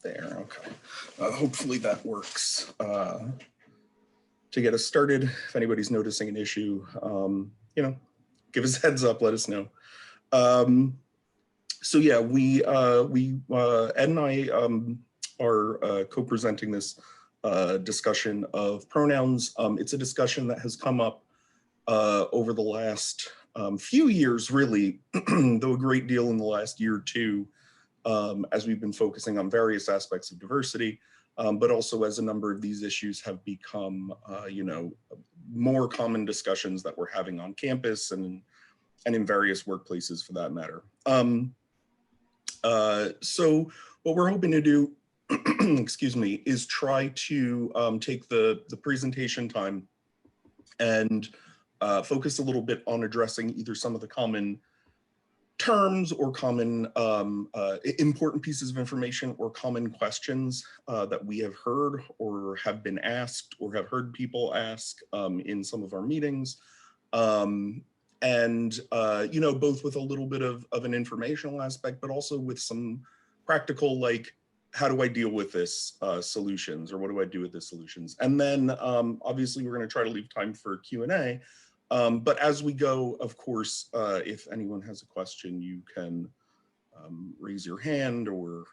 There, okay. Hopefully that works. To get us started, if anybody's noticing an issue, give us a heads up, let us know. So yeah, Ed and I are co-presenting this discussion of pronouns. It's a discussion that has come up over the last few years, really, though a great deal in the last year or two, as we've been focusing on various aspects of diversity, but also as a number of these issues have become, more common discussions that we're having on campus and in various workplaces for that matter. So what we're hoping to do, excuse me, is try to take the presentation time and focus a little bit on addressing either some of the common terms or common important pieces of information or common questions that we have heard or have been asked or have heard people ask in some of our meetings. Both with a little bit of an informational aspect, but also with some practical, like, how do I deal with this solutions, or what do I do with this solutions? And then obviously we're going to try to leave time for Q&A. But as we go, of course, if anyone has a question, you can raise your hand or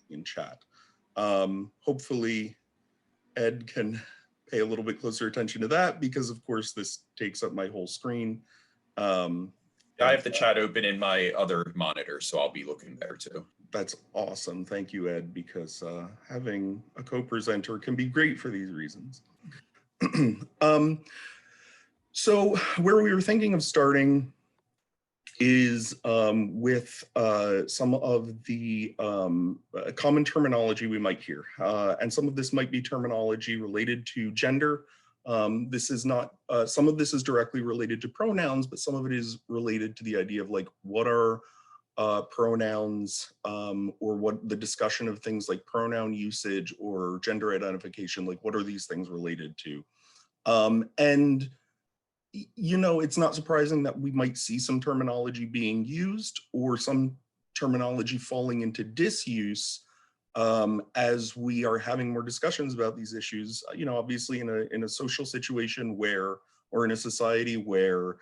in chat. Hopefully Ed can pay a little bit closer attention to that, because of course this takes up my whole screen. I have the chat open in my other monitor, so I'll be looking there too. That's awesome. Thank you, Ed, because having a co-presenter can be great for these reasons. So where we were thinking of starting is with some of the common terminology we might hear. And some of this might be terminology related to gender. This is not, some of this is directly related to pronouns, but some of it is related to the idea of, like, what are pronouns, or what the discussion of things like pronoun usage or gender identification, like what are these things related to? And it's not surprising that we might see some terminology being used or some terminology falling into disuse as we are having more discussions about these issues. Obviously in a social situation where, or in a society where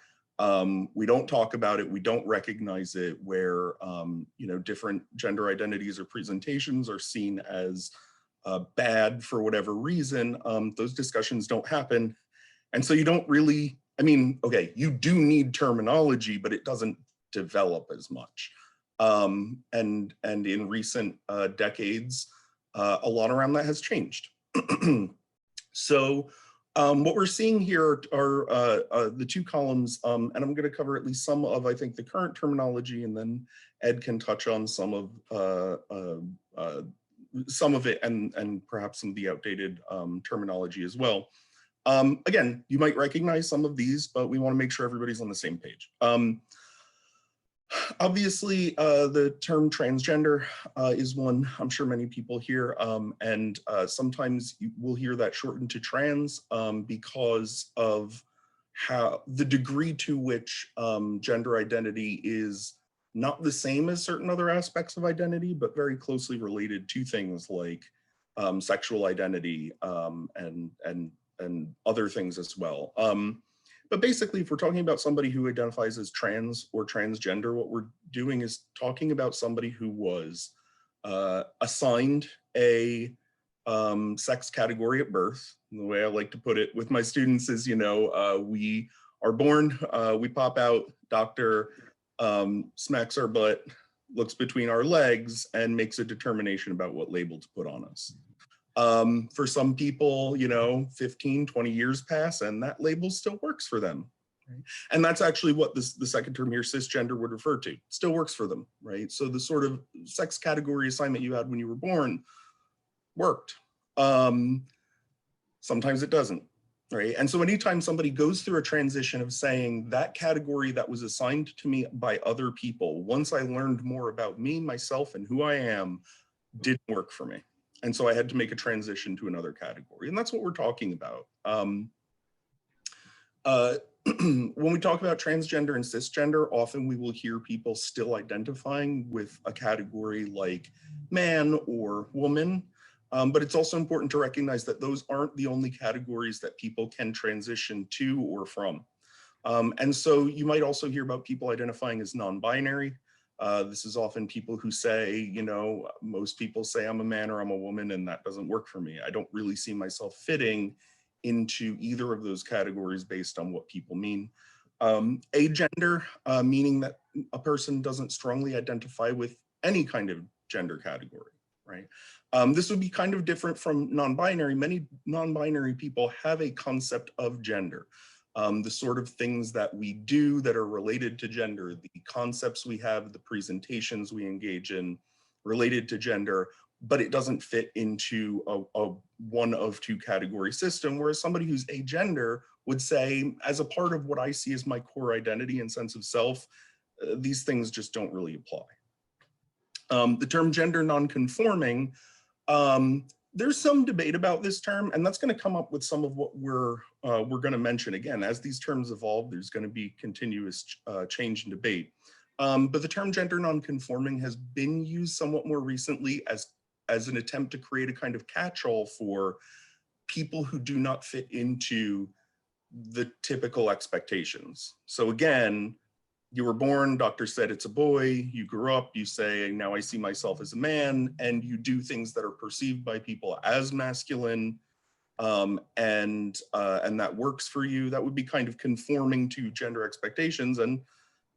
we don't talk about it, we don't recognize it, where different gender identities or presentations are seen as bad for whatever reason, those discussions don't happen. And so you don't really, okay, you do need terminology, but it doesn't develop as much. And in recent decades, a lot around that has changed. So what we're seeing here are the two columns, and I'm going to cover at least some of, I think, the current terminology, and then Ed can touch on some of it and perhaps some of the outdated terminology as well. Again, you might recognize some of these, but we want to make sure everybody's on the same page. Obviously, the term transgender is one I'm sure many people hear, and sometimes you will hear that shortened to trans because of how the degree to which gender identity is not the same as certain other aspects of identity, but very closely related to things like sexual identity and other things as well. But basically, if we're talking about somebody who identifies as trans or transgender, what we're doing is talking about somebody who was assigned a sex category at birth. And the way I like to put it with my students is, we are born, we pop out, doctor smacks our butt, looks between our legs, and makes a determination about what label to put on us. For some people, 15, 20 years pass and that label still works for them. Right? And that's actually what the second term here, cisgender, would refer to. It still works for them, right? So the sort of sex category assignment you had when you were born worked. Sometimes it doesn't, right? And so anytime somebody goes through a transition of saying that category that was assigned to me by other people, once I learned more about me, myself, and who I am, didn't work for me. And so I had to make a transition to another category. And that's what we're talking about. when we talk about transgender and cisgender, often we will hear people still identifying with a category like man or woman. But it's also important to recognize that those aren't the only categories that people can transition to or from. And so you might also hear about people identifying as non-binary. This is often people who say, you know, most people say I'm a man or I'm a woman, and that doesn't work for me. I don't really see myself fitting into either of those categories based on what people mean. Agender, meaning that a person doesn't strongly identify with any kind of gender category, right? This would be kind of different from non-binary. Many non-binary people have a concept of gender. The sort of things that we do that are related to gender, the concepts we have, the presentations we engage in related to gender, but it doesn't fit into a one of two category system, whereas somebody who's agender would say, as a part of what I see as my core identity and sense of self, these things just don't really apply. The term gender nonconforming, there's some debate about this term, and that's going to come up with some of what we're going to mention. Again, as these terms evolve, there's going to be continuous change and debate. But the term gender nonconforming has been used somewhat more recently as an attempt to create a kind of catch-all for people who do not fit into the typical expectations. So again, you were born, doctor said it's a boy, you grew up, you say, now I see myself as a man, and you do things that are perceived by people as masculine, and that works for you. That would be kind of conforming to gender expectations, and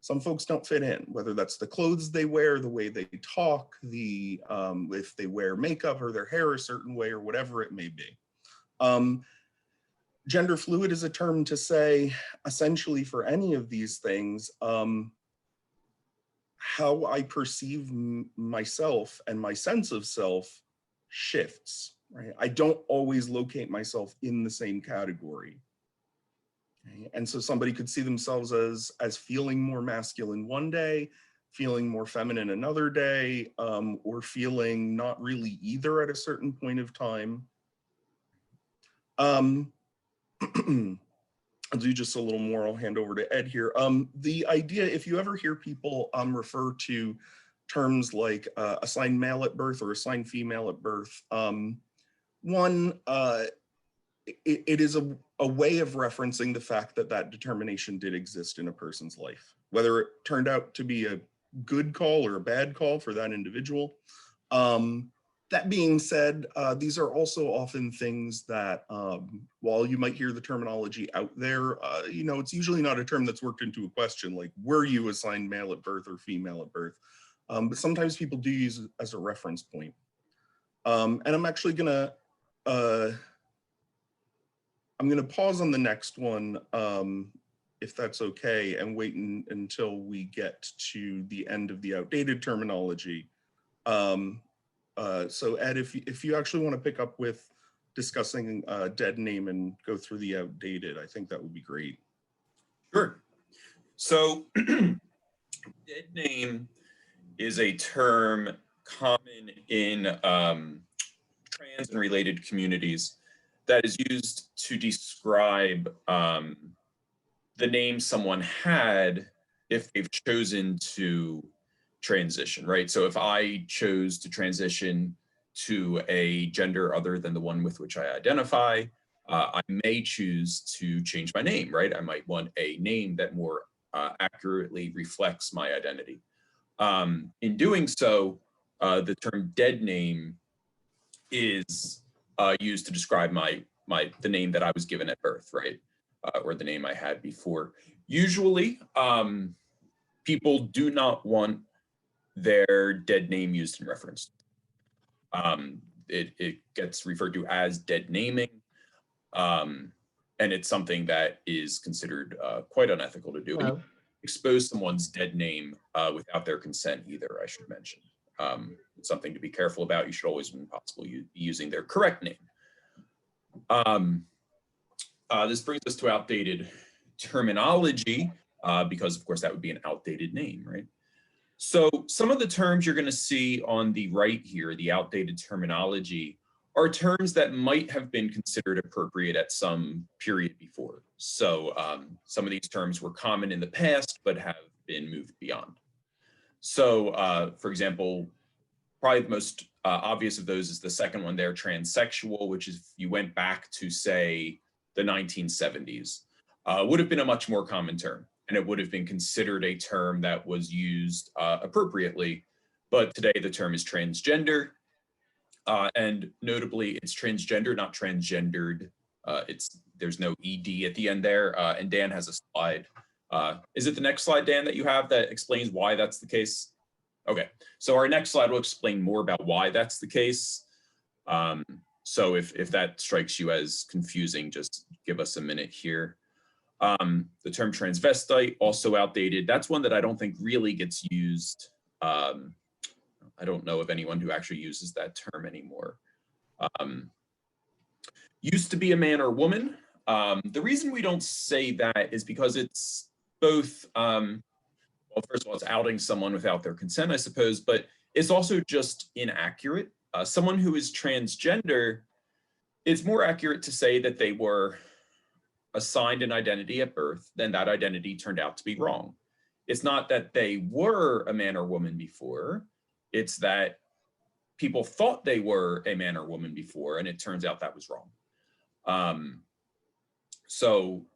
some folks don't fit in, whether that's the clothes they wear, the way they talk, if they wear makeup or their hair a certain way or whatever it may be. Gender fluid is a term to say, essentially for any of these things, how I perceive myself and my sense of self shifts, right? I don't always locate myself in the same category. Okay? And so somebody could see themselves as feeling more masculine one day, feeling more feminine another day, or feeling not really either at a certain point of time. I'll do just a little more. I'll hand over to Ed here. The idea, if you ever hear people refer to terms like assigned male at birth or assigned female at birth, it is a way of referencing the fact that that determination did exist in a person's life, whether it turned out to be a good call or a bad call for that individual. That being said, these are also often things that, while you might hear the terminology out there, you know, it's usually not a term that's worked into a question like, were you assigned male at birth or female at birth? But sometimes people do use it as a reference point. And I'm actually gonna pause on the next one, if that's okay, and wait until we get to the end of the outdated terminology. So Ed, if you actually want to pick up with discussing dead name and go through the outdated, I think that would be great. Sure. So dead name is a term common in trans and related communities that is used to describe the name someone had if they've chosen to transition, right? So if I chose to transition to a gender other than the one with which I identify, I may choose to change my name, right? I might want a name that more accurately reflects my identity. In doing so, the term dead name is used to describe the name that I was given at birth, right? Or the name I had before. Usually, people do not want their dead name used in reference. It gets referred to as dead naming, and it's something that is considered quite unethical to do. Hello. Expose someone's dead name without their consent either, I should mention. It's something to be careful about. You should always, when possible, be using their correct name. This brings us to outdated terminology, because of course that would be an outdated name, right? So some of the terms you're going to see on the right here, the outdated terminology, are terms that might have been considered appropriate at some period before. So some of these terms were common in the past, but have been moved beyond. So for example, probably the most obvious of those is the second one there, transsexual, which is if you went back to, say, the 1970s, would have been a much more common term, and it would have been considered a term that was used appropriately. But today the term is transgender, and notably it's transgender, not transgendered. There's no ED at the end there, and Dan has a slide. Is it the next slide, Dan, that you have that explains why that's the case? Okay, so our next slide will explain more about why that's the case. So if that strikes you as confusing, just give us a minute here. The term transvestite, also outdated. That's one that I don't think really gets used. I don't know of anyone who actually uses that term anymore. Used to be a man or woman. The reason we don't say that is because it's both, well, first of all, it's outing someone without their consent, I suppose, but it's also just inaccurate. Someone who is transgender, it's more accurate to say that they were assigned an identity at birth, then that identity turned out to be wrong. It's not that they were a man or woman before, it's that people thought they were a man or woman before, and it turns out that was wrong. So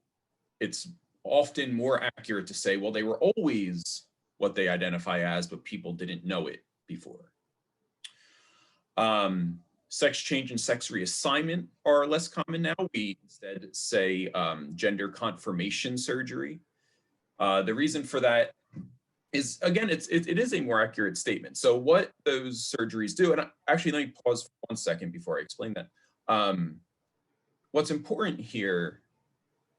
it's often more accurate to say, well, they were always what they identify as, but people didn't know it before. Sex change and sex reassignment are less common now. We instead say gender confirmation surgery. The reason for that is, again, it is a more accurate statement. So what those surgeries do, and actually let me pause for 1 second before I explain that. What's important here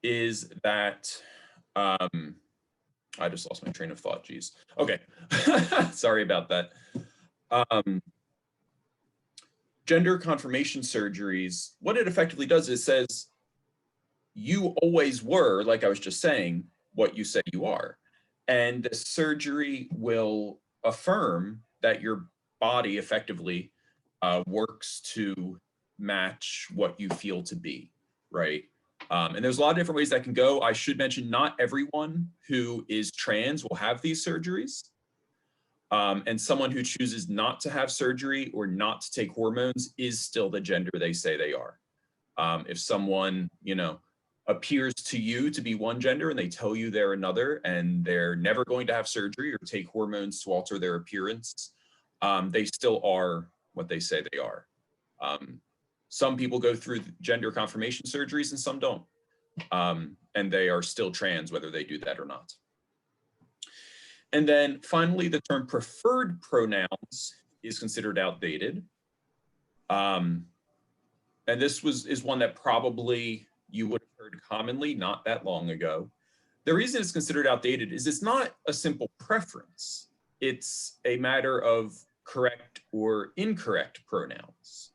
is that, I just lost my train of thought, geez. Okay, sorry about that. Gender confirmation surgeries, what it effectively does is says, you always were, like I was just saying, what you say you are. And the surgery will affirm that your body effectively works to match what you feel to be, right? And there's a lot of different ways that can go. I should mention not everyone who is trans will have these surgeries. And someone who chooses not to have surgery or not to take hormones is still the gender they say they are. If someone, appears to you to be one gender and they tell you they're another and they're never going to have surgery or take hormones to alter their appearance, they still are what they say they are. Some people go through gender confirmation surgeries and some don't. And they are still trans, whether they do that or not. And then finally, the term preferred pronouns is considered outdated. And this is one that probably you would have heard commonly not that long ago. The reason it's considered outdated is it's not a simple preference. It's a matter of correct or incorrect pronouns.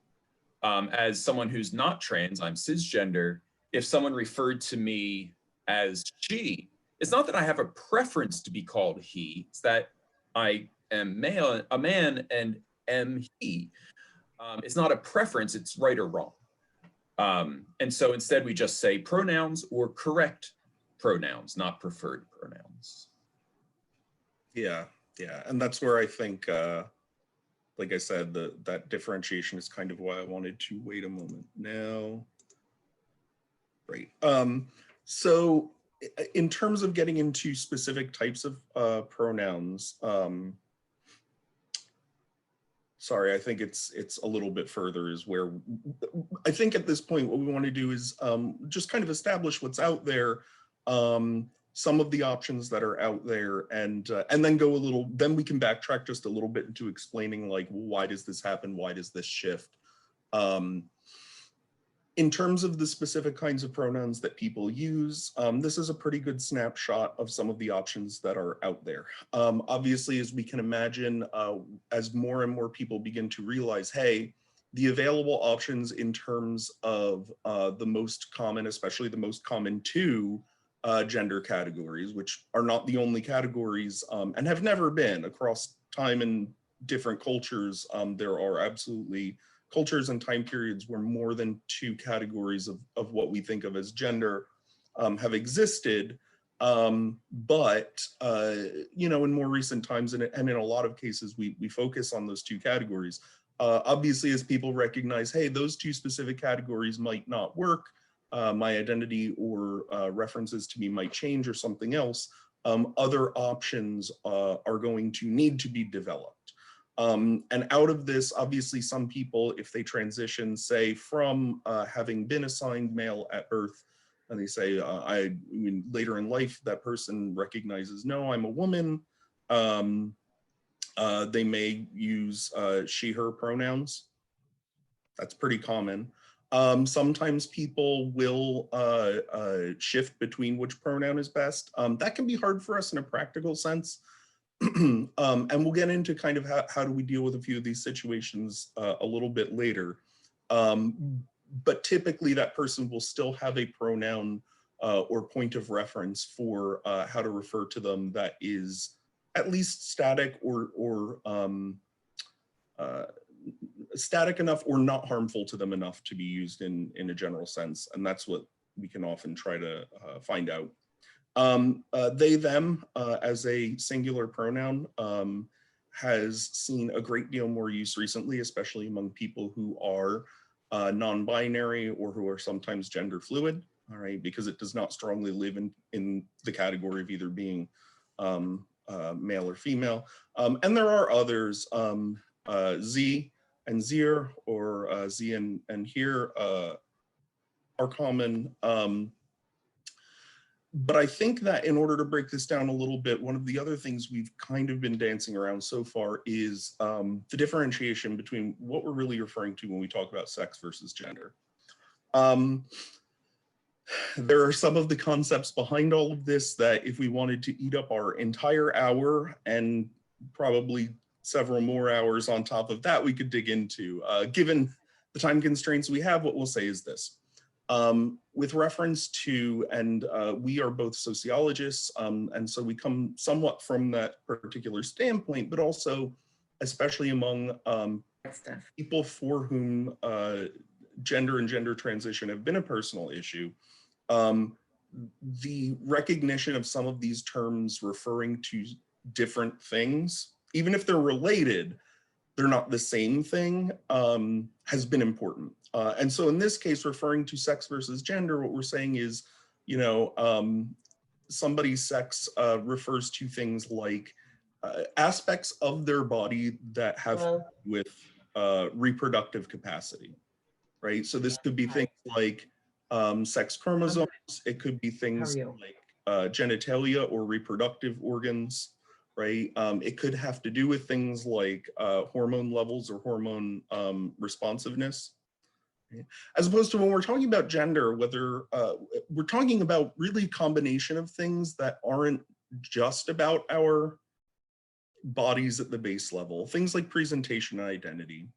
As someone who's not trans, I'm cisgender, if someone referred to me as she, it's not that I have a preference to be called he, it's that I am male, a man, and am he. It's not a preference, it's right or wrong. And so instead we just say pronouns or correct pronouns, not preferred pronouns. Yeah, and that's where I think, like I said, that differentiation is kind of why I wanted to wait a moment now. Right. So in terms of getting into specific types of pronouns, sorry, I think it's a little bit further is where I think at this point what we want to do is just kind of establish what's out there, some of the options that are out there, and then go a little, then we can backtrack just a little bit into explaining like, why does this happen? Why does this shift? In terms of the specific kinds of pronouns that people use, this is a pretty good snapshot of some of the options that are out there. Obviously, as we can imagine, as more and more people begin to realize, hey, the available options in terms of the most common, especially the most common two gender categories, which are not the only categories and have never been across time and different cultures, there are absolutely cultures and time periods where more than two categories of what we think of as gender have existed. But you know, in more recent times, and in a lot of cases, we focus on those two categories. Obviously, as people recognize, hey, those two specific categories might not work, my identity or references to me might change or something else, other options are going to need to be developed. And out of this, obviously, some people, if they transition, say, from having been assigned male at birth, and they say, I mean, later in life, that person recognizes, no, I'm a woman. They may use she, her pronouns. That's pretty common. Sometimes people will shift between which pronoun is best. That can be hard for us in a practical sense. And we'll get into kind of how do we deal with a few of these situations a little bit later. But typically that person will still have a pronoun or point of reference for how to refer to them that is at least static or static enough or not harmful to them enough to be used in a general sense. And that's what we can often try to find out. They, them as a singular pronoun has seen a great deal more use recently, especially among people who are non-binary or who are sometimes gender fluid, all right, because it does not strongly live in the category of either being male or female. And there are others, Z and Zir, or Z and here are common. But I think that in order to break this down a little bit, one of the other things we've kind of been dancing around so far is the differentiation between what we're really referring to when we talk about sex versus gender. There are some of the concepts behind all of this that if we wanted to eat up our entire hour and probably several more hours on top of that, we could dig into. Given the time constraints we have, what we'll say is this. With reference to, and we are both sociologists, and so we come somewhat from that particular standpoint, but also, especially among people for whom gender and gender transition have been a personal issue, the recognition of some of these terms referring to different things, even if they're related, they're not the same thing, has been important. And so in this case, referring to sex versus gender, what we're saying is, you know, somebody's sex refers to things like aspects of their body that have with reproductive capacity, right? So this could be things like sex chromosomes. It could be things like genitalia or reproductive organs, right? It could have to do with things like hormone levels or hormone responsiveness. As opposed to when we're talking about gender, whether we're talking about really a combination of things that aren't just about our bodies at the base level, things like presentation and identity.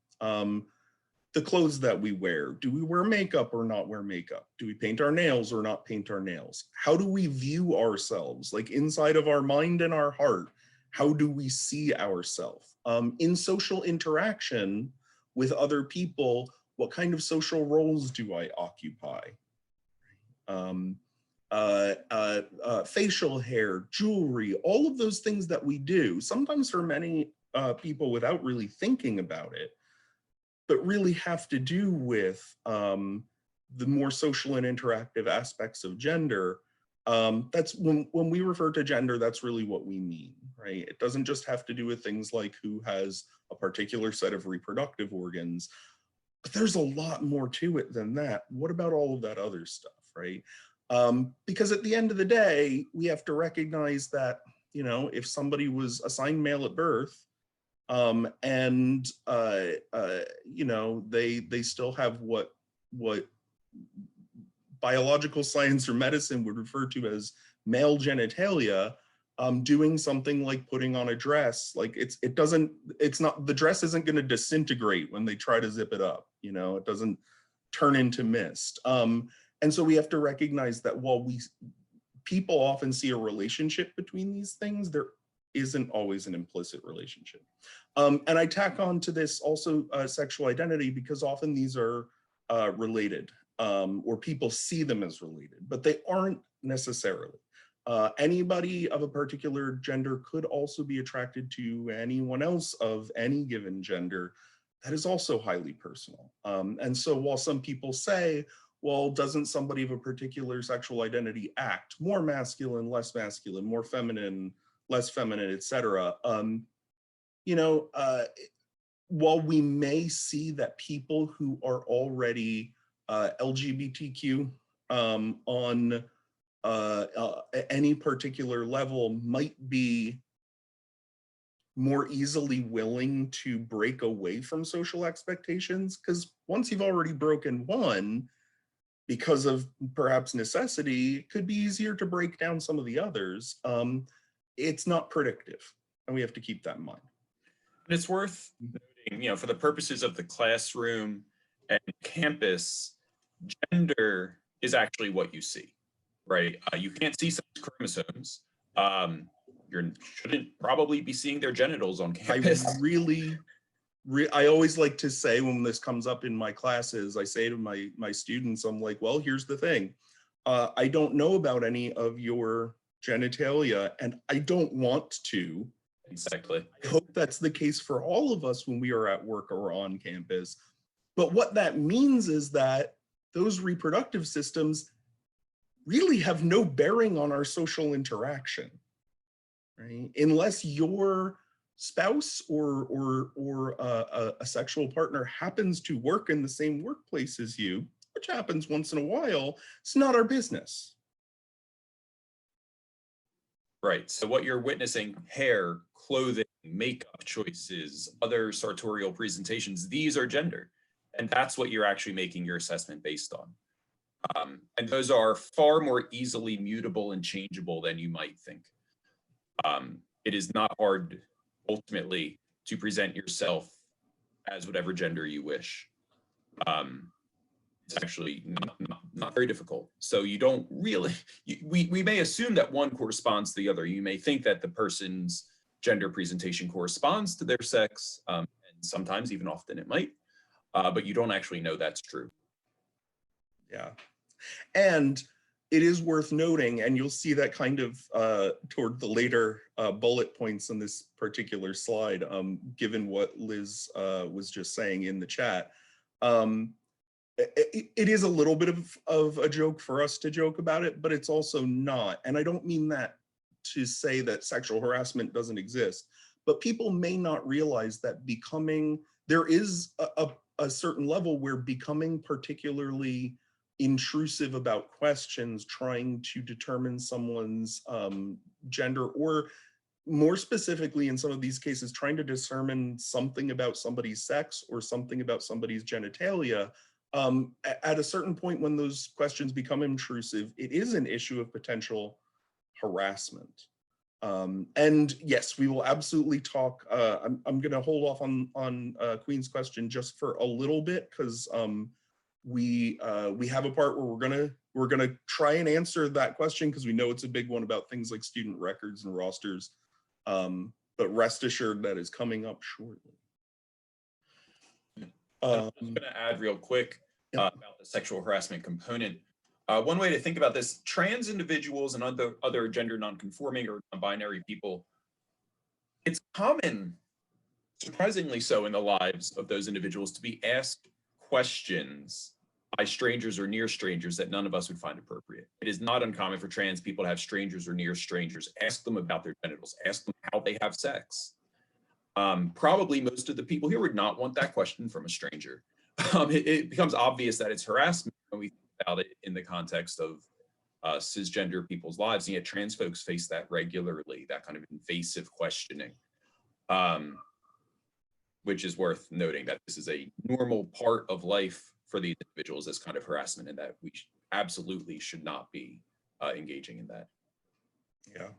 The clothes that we wear, do we wear makeup or not wear makeup? Do we paint our nails or not paint our nails? How do we view ourselves, like inside of our mind and our heart? How do we see ourselves? In social interaction with other people, what kind of social roles do I occupy? Facial hair, jewelry, all of those things that we do, sometimes for many people without really thinking about it, but really have to do with the more social and interactive aspects of gender. That's when we refer to gender, that's really what we mean, right? It doesn't just have to do with things like who has a particular set of reproductive organs, but there's a lot more to it than that. What about all of that other stuff, right? Because at the end of the day, we have to recognize that, you know, if somebody was assigned male at birth, and you know, they still have what biological science or medicine would refer to as male genitalia, doing something like putting on a dress, like the dress isn't going to disintegrate when they try to zip it up, you know, it doesn't turn into mist. And so we have to recognize that while people often see a relationship between these things, there isn't always an implicit relationship. And I tack on to this also sexual identity, because often these are related, or people see them as related, but they aren't necessarily. Anybody of a particular gender could also be attracted to anyone else of any given gender. That is also highly personal. And so while some people say, well, doesn't somebody of a particular sexual identity act more masculine, less masculine, more feminine, less feminine, etc.? You know, while we may see that people who are already LGBTQ on any particular level might be more easily willing to break away from social expectations, because once you've already broken one, because of perhaps necessity, it could be easier to break down some of the others. It's not predictive, and we have to keep that in mind. And it's worth noting, you know, for the purposes of the classroom and campus, gender is actually what you see, right? You can't see someone's chromosomes. You shouldn't probably be seeing their genitals on campus. I always like to say, when this comes up in my classes, I say to my students, I'm like, well, here's the thing. I don't know about any of your genitalia, and I don't want to. Exactly. I hope that's the case for all of us when we are at work or on campus. But what that means is that those reproductive systems really have no bearing on our social interaction, right? Unless your spouse or a sexual partner happens to work in the same workplace as you, which happens once in a while, it's not our business. Right. So what you're witnessing, hair, clothing, makeup choices, other sartorial presentations, these are gender. And that's what you're actually making your assessment based on. And those are far more easily mutable and changeable than you might think. It is not hard, ultimately, to present yourself as whatever gender you wish. It's actually not very difficult. So you don't really, we may assume that one corresponds to the other. You may think that the person's gender presentation corresponds to their sex, and sometimes even often it might, but you don't actually know that's true. Yeah. And it is worth noting, and you'll see that kind of toward the later bullet points on this particular slide, given what Liz was just saying in the chat. It is a little bit of a joke for us to joke about it, but it's also not. And I don't mean that to say that sexual harassment doesn't exist, but people may not realize that there is a certain level where becoming particularly intrusive about questions, trying to determine someone's gender, or more specifically in some of these cases, trying to determine something about somebody's sex or something about somebody's genitalia, at a certain point when those questions become intrusive, it is an issue of potential harassment. And yes, we will absolutely talk. I'm going to hold off on Queen's question just for a little bit, because we have a part where we're gonna try and answer that question, because we know it's a big one about things like student records and rosters. But rest assured that is coming up shortly. I'm just going to add real quick about the sexual harassment component. One way to think about this: trans individuals and other gender nonconforming or non-binary people, it's common, surprisingly so, in the lives of those individuals to be asked questions by strangers or near strangers that none of us would find appropriate. It is not uncommon for trans people to have strangers or near strangers ask them about their genitals, ask them how they have sex. Probably most of the people here would not want that question from a stranger. It becomes obvious that it's harassment when we think about it in the context of cisgender people's lives, and yet trans folks face that regularly, that kind of invasive questioning, which is worth noting that this is a normal part of life for these individuals, this kind of harassment, and that we absolutely should not be engaging in that. Yeah.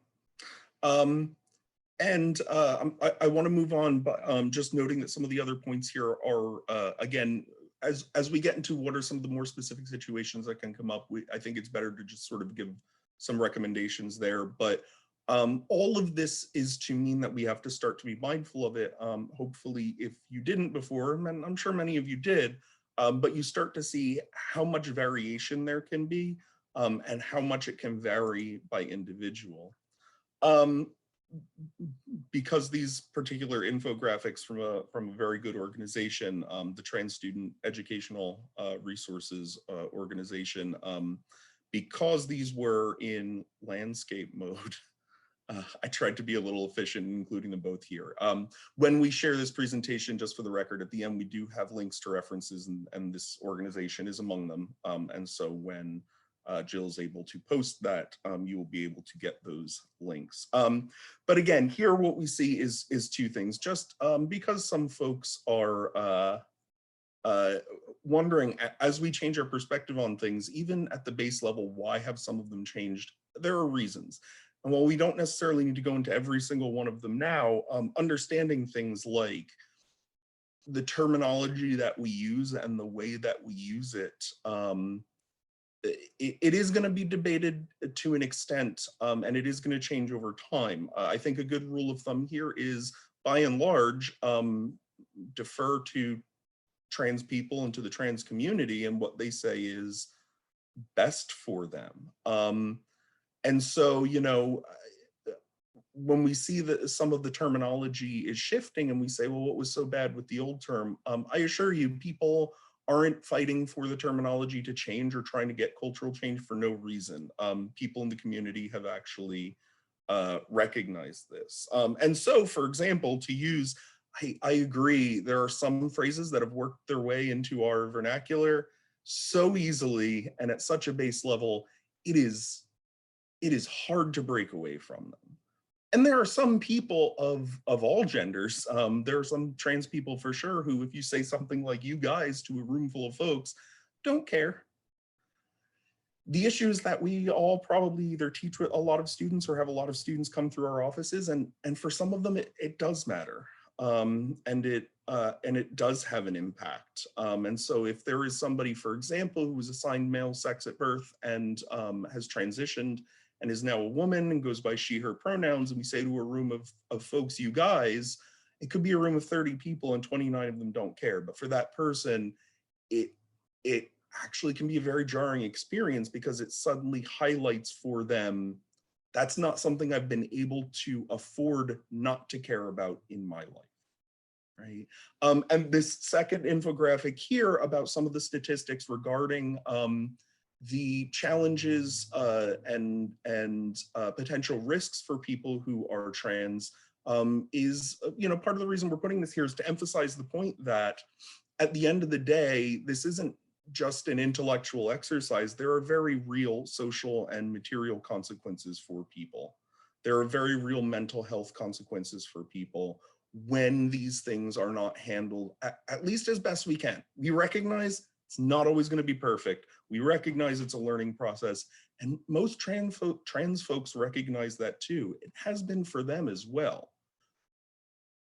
And I want to move on, but just noting that some of the other points here are, again, as we get into what are some of the more specific situations that can come up, I think it's better to just sort of give some recommendations there. But All of this is to mean that we have to start to be mindful of it. Hopefully, if you didn't before, and I'm sure many of you did, but you start to see how much variation there can be and how much it can vary by individual. Because these particular infographics from a very good organization, the Trans Student Educational Resources Organization, because these were in landscape mode, I tried to be a little efficient in including them both here. When we share this presentation, just for the record, at the end, we do have links to references, and this organization is among them. And so when Jill's able to post that, you will be able to get those links. But again, here what we see is two things. Just because some folks are wondering, as we change our perspective on things, even at the base level, why have some of them changed? There are reasons. And while we don't necessarily need to go into every single one of them now, understanding things like the terminology that we use and the way that we use it, it is going to be debated to an extent, and it is going to change over time. I think a good rule of thumb here is, by and large, defer to trans people and to the trans community and what they say is best for them. And so, you know, when we see that some of the terminology is shifting and we say, well, what was so bad with the old term? I assure you, people aren't fighting for the terminology to change or trying to get cultural change for no reason. People in the community have actually recognized this. And so, for example, to use, I agree, there are some phrases that have worked their way into our vernacular so easily and at such a base level, it is hard to break away from them. And there are some people of all genders, there are some trans people for sure who, if you say something like "you guys" to a room full of folks, don't care. The issue is that we all probably either teach with a lot of students or have a lot of students come through our offices, and for some of them it does matter, and it does have an impact. And so if there is somebody, for example, who was assigned male sex at birth and has transitioned and is now a woman and goes by she, her pronouns, and we say to a room of folks, "you guys," it could be a room of 30 people and 29 of them don't care. But for that person, it actually can be a very jarring experience because it suddenly highlights for them, that's not something I've been able to afford not to care about in my life, right? And this second infographic here about some of the statistics regarding the challenges and potential risks for people who are trans is, you know, part of the reason we're putting this here is to emphasize the point that at the end of the day, this isn't just an intellectual exercise. There are very real social and material consequences for people. There are very real mental health consequences for people when these things are not handled, at least as best we can. We recognize it's not always going to be perfect. We recognize it's a learning process, and most trans folks recognize that too. It has been for them as well.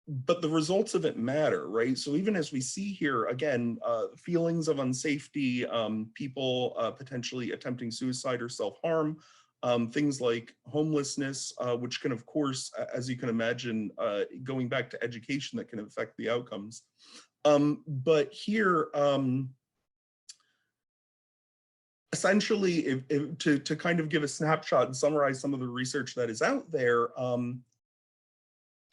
But the results of it matter, right? So even as we see here, again, feelings of unsafety, people potentially attempting suicide or self-harm, things like homelessness, which can, of course, as you can imagine, going back to education, that can affect the outcomes. But here, essentially, to kind of give a snapshot and summarize some of the research that is out there,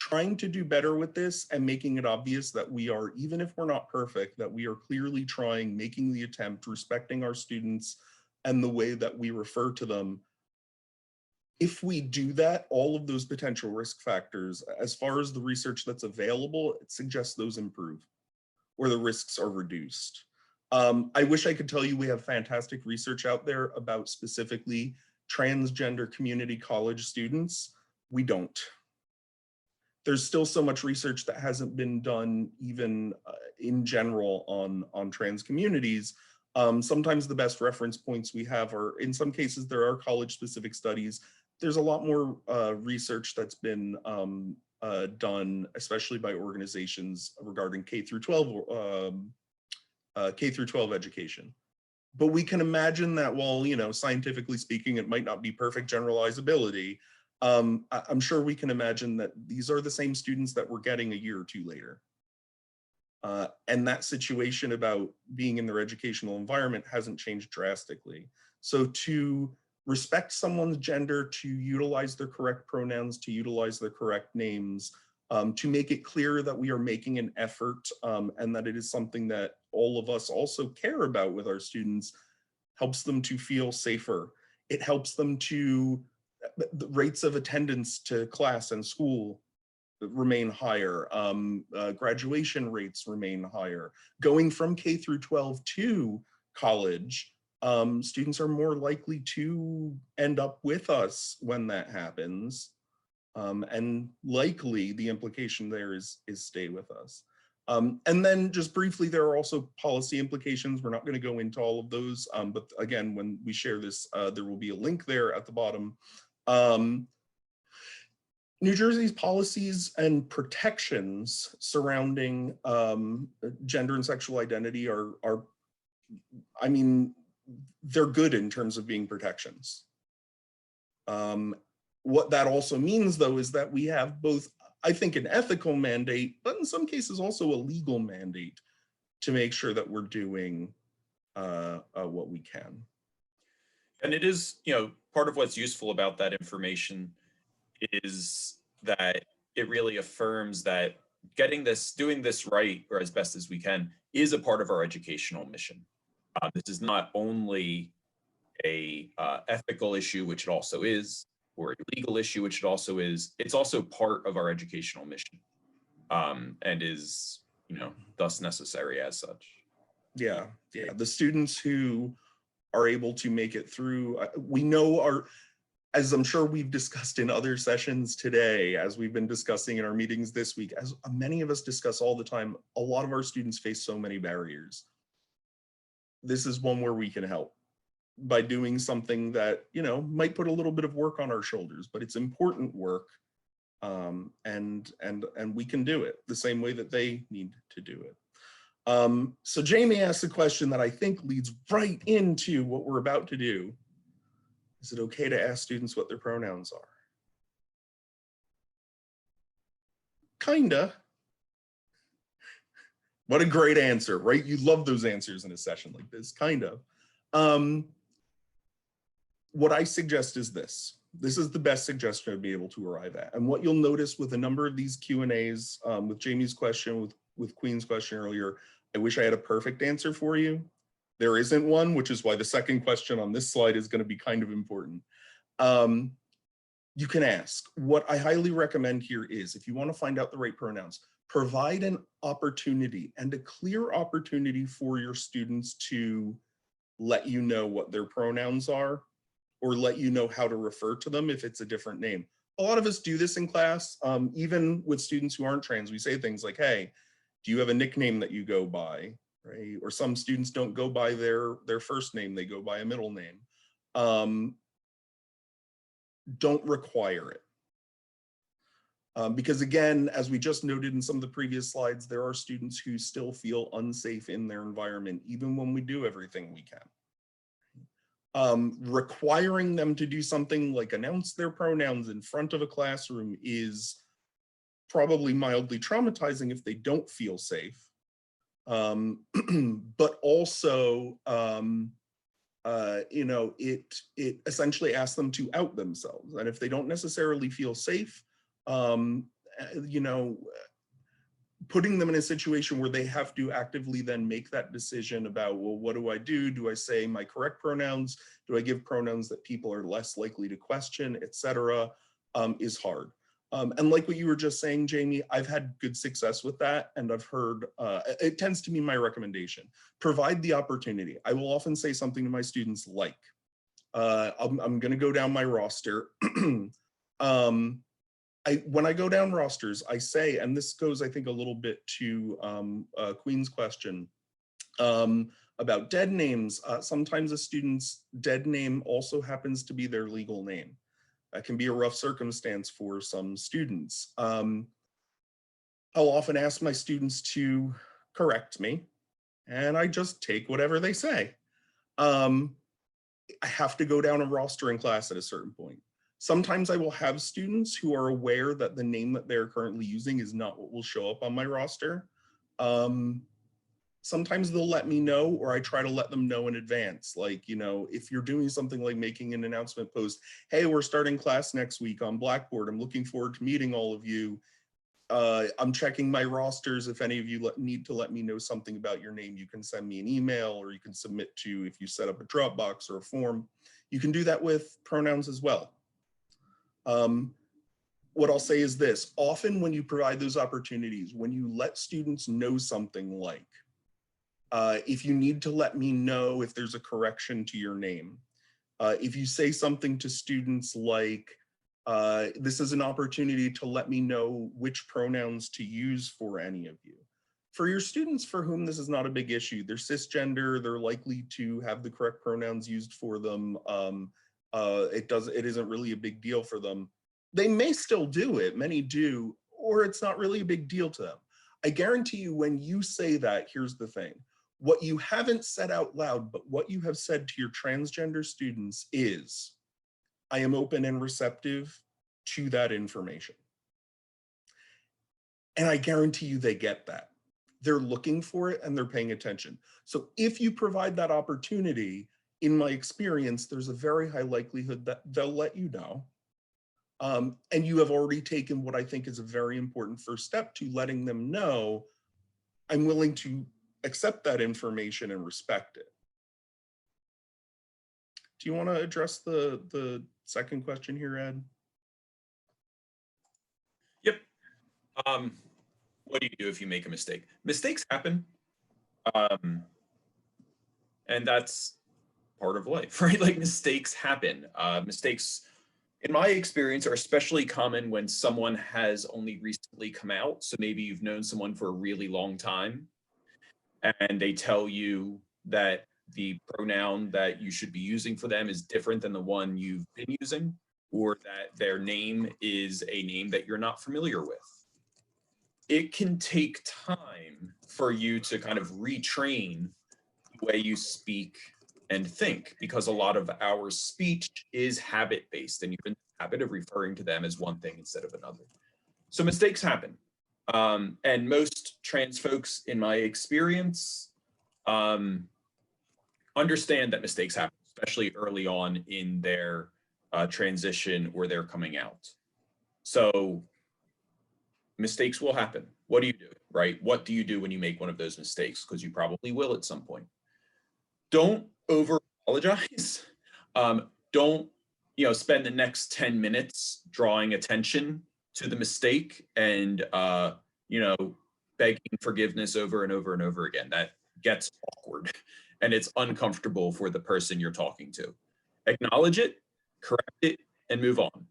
trying to do better with this and making it obvious that we are, even if we're not perfect, that we are clearly trying, making the attempt, respecting our students and the way that we refer to them. If we do that, all of those potential risk factors, as far as the research that's available, it suggests those improve or the risks are reduced. I wish I could tell you we have fantastic research out there about specifically transgender community college students. We don't. There's still so much research that hasn't been done even in general on trans communities. Sometimes the best reference points we have are, in some cases, there are college-specific studies. There's a lot more research that's been done, especially by organizations regarding K through 12 education. But we can imagine that while, you know, scientifically speaking, it might not be perfect generalizability, I'm sure we can imagine that these are the same students that we're getting a year or two later. And that situation about being in their educational environment hasn't changed drastically. So to respect someone's gender, to utilize their correct pronouns, to utilize their correct names, to make it clear that we are making an effort and that it is something that all of us also care about with our students, helps them to feel safer. It helps them to, the rates of attendance to class and school remain higher. Graduation rates remain higher. Going from K through 12 to college, students are more likely to end up with us when that happens. And likely the implication there is stay with us. And then just briefly, there are also policy implications. We're not going to go into all of those, but again, when we share this, there will be a link there at the bottom. New Jersey's policies and protections surrounding gender and sexual identity are, I mean, they're good in terms of being protections. What that also means, though, is that we have both, I think, an ethical mandate, but in some cases also a legal mandate to make sure that we're doing what we can. And it is, part of what's useful about that information is that it really affirms that doing this right, or as best as we can, is a part of our educational mission. This is not only a ethical issue, which it also is, or a legal issue, which it also is. It's also part of our educational mission, and is, thus necessary as such. Yeah. The students who are able to make it through, we know as I'm sure we've discussed in other sessions today, as we've been discussing in our meetings this week, as many of us discuss all the time, a lot of our students face so many barriers. This is one where we can help by doing something that, might put a little bit of work on our shoulders, but it's important work. And we can do it the same way that they need to do it. So Jamie asked a question that I think leads right into what we're about to do. Is it okay to ask students what their pronouns are? Kinda. What a great answer, right? You love those answers in a session like this, kind of. What I suggest is this. This is the best suggestion I'd be able to arrive at. And what you'll notice with a number of these Q&As, with Jamie's question, with Queen's question earlier, I wish I had a perfect answer for you. There isn't one, which is why the second question on this slide is going to be kind of important. You can ask. What I highly recommend here is, if you want to find out the right pronouns, provide an opportunity and a clear opportunity for your students to let you know what their pronouns are, or let you know how to refer to them if it's a different name. A lot of us do this in class, even with students who aren't trans. We say things like, hey, do you have a nickname that you go by? Right? Or some students don't go by their first name, they go by a middle name. Don't require it. Because again, as we just noted in some of the previous slides, there are students who still feel unsafe in their environment, even when we do everything we can. Requiring them to do something like announce their pronouns in front of a classroom is probably mildly traumatizing if they don't feel safe. But also, it essentially asks them to out themselves. And if they don't necessarily feel safe, putting them in a situation where they have to actively then make that decision about, well, what do I do? Do I say my correct pronouns? Do I give pronouns that people are less likely to question, etc., is hard. And like what you were just saying, Jamie, I've had good success with that. And I've heard, it tends to be my recommendation. Provide the opportunity. I will often say something to my students like, I'm going to go down my roster. When I go down rosters, I say, and this goes, I think, a little bit to Queen's question about dead names. Sometimes a student's dead name also happens to be their legal name. That can be a rough circumstance for some students. I'll often ask my students to correct me, and I just take whatever they say. I have to go down a roster in class at a certain point. Sometimes I will have students who are aware that the name that they're currently using is not what will show up on my roster. Sometimes they'll let me know, or I try to let them know in advance. Like, you know, if you're doing something like making an announcement post, hey, we're starting class next week on Blackboard. I'm looking forward to meeting all of you. I'm checking my rosters. If any of you need to let me know something about your name, you can send me an email, or you can submit to, if you set up a Dropbox or a form, you can do that with pronouns as well. What I'll say is this: often when you provide those opportunities, when you let students know something like, if you need to let me know if there's a correction to your name, if you say something to students like, this is an opportunity to let me know which pronouns to use for any of you. For your students for whom this is not a big issue, they're cisgender, they're likely to have the correct pronouns used for them. It isn't really a big deal for them. They may still do it, many do, or it's not really a big deal to them. I guarantee you when you say that, here's the thing. What you haven't said out loud, but what you have said to your transgender students is, I am open and receptive to that information. And I guarantee you they get that. They're looking for it and they're paying attention. So if you provide that opportunity, in my experience, there's a very high likelihood that they'll let you know. And you have already taken what I think is a very important first step to letting them know, I'm willing to accept that information and respect it. Do you want to address the second question here, Ed? Yep. What do you do if you make a mistake? Mistakes happen. And that's part of life, right? Like mistakes happen. Mistakes, in my experience, are especially common when someone has only recently come out. So maybe you've known someone for a really long time and they tell you that the pronoun that you should be using for them is different than the one you've been using, or that their name is a name that you're not familiar with. It can take time for you to kind of retrain the way you speak and think, because a lot of our speech is habit-based and you're in the habit of referring to them as one thing instead of another. So mistakes happen. And most trans folks, in my experience, understand that mistakes happen, especially early on in their transition or their coming out. So mistakes will happen. What do you do, right? What do you do when you make one of those mistakes? Because you probably will at some point. Don't over apologize. Don't, spend the next 10 minutes drawing attention to the mistake and, begging forgiveness over and over and over again. That gets awkward and it's uncomfortable for the person you're talking to. Acknowledge it, correct it, and move on.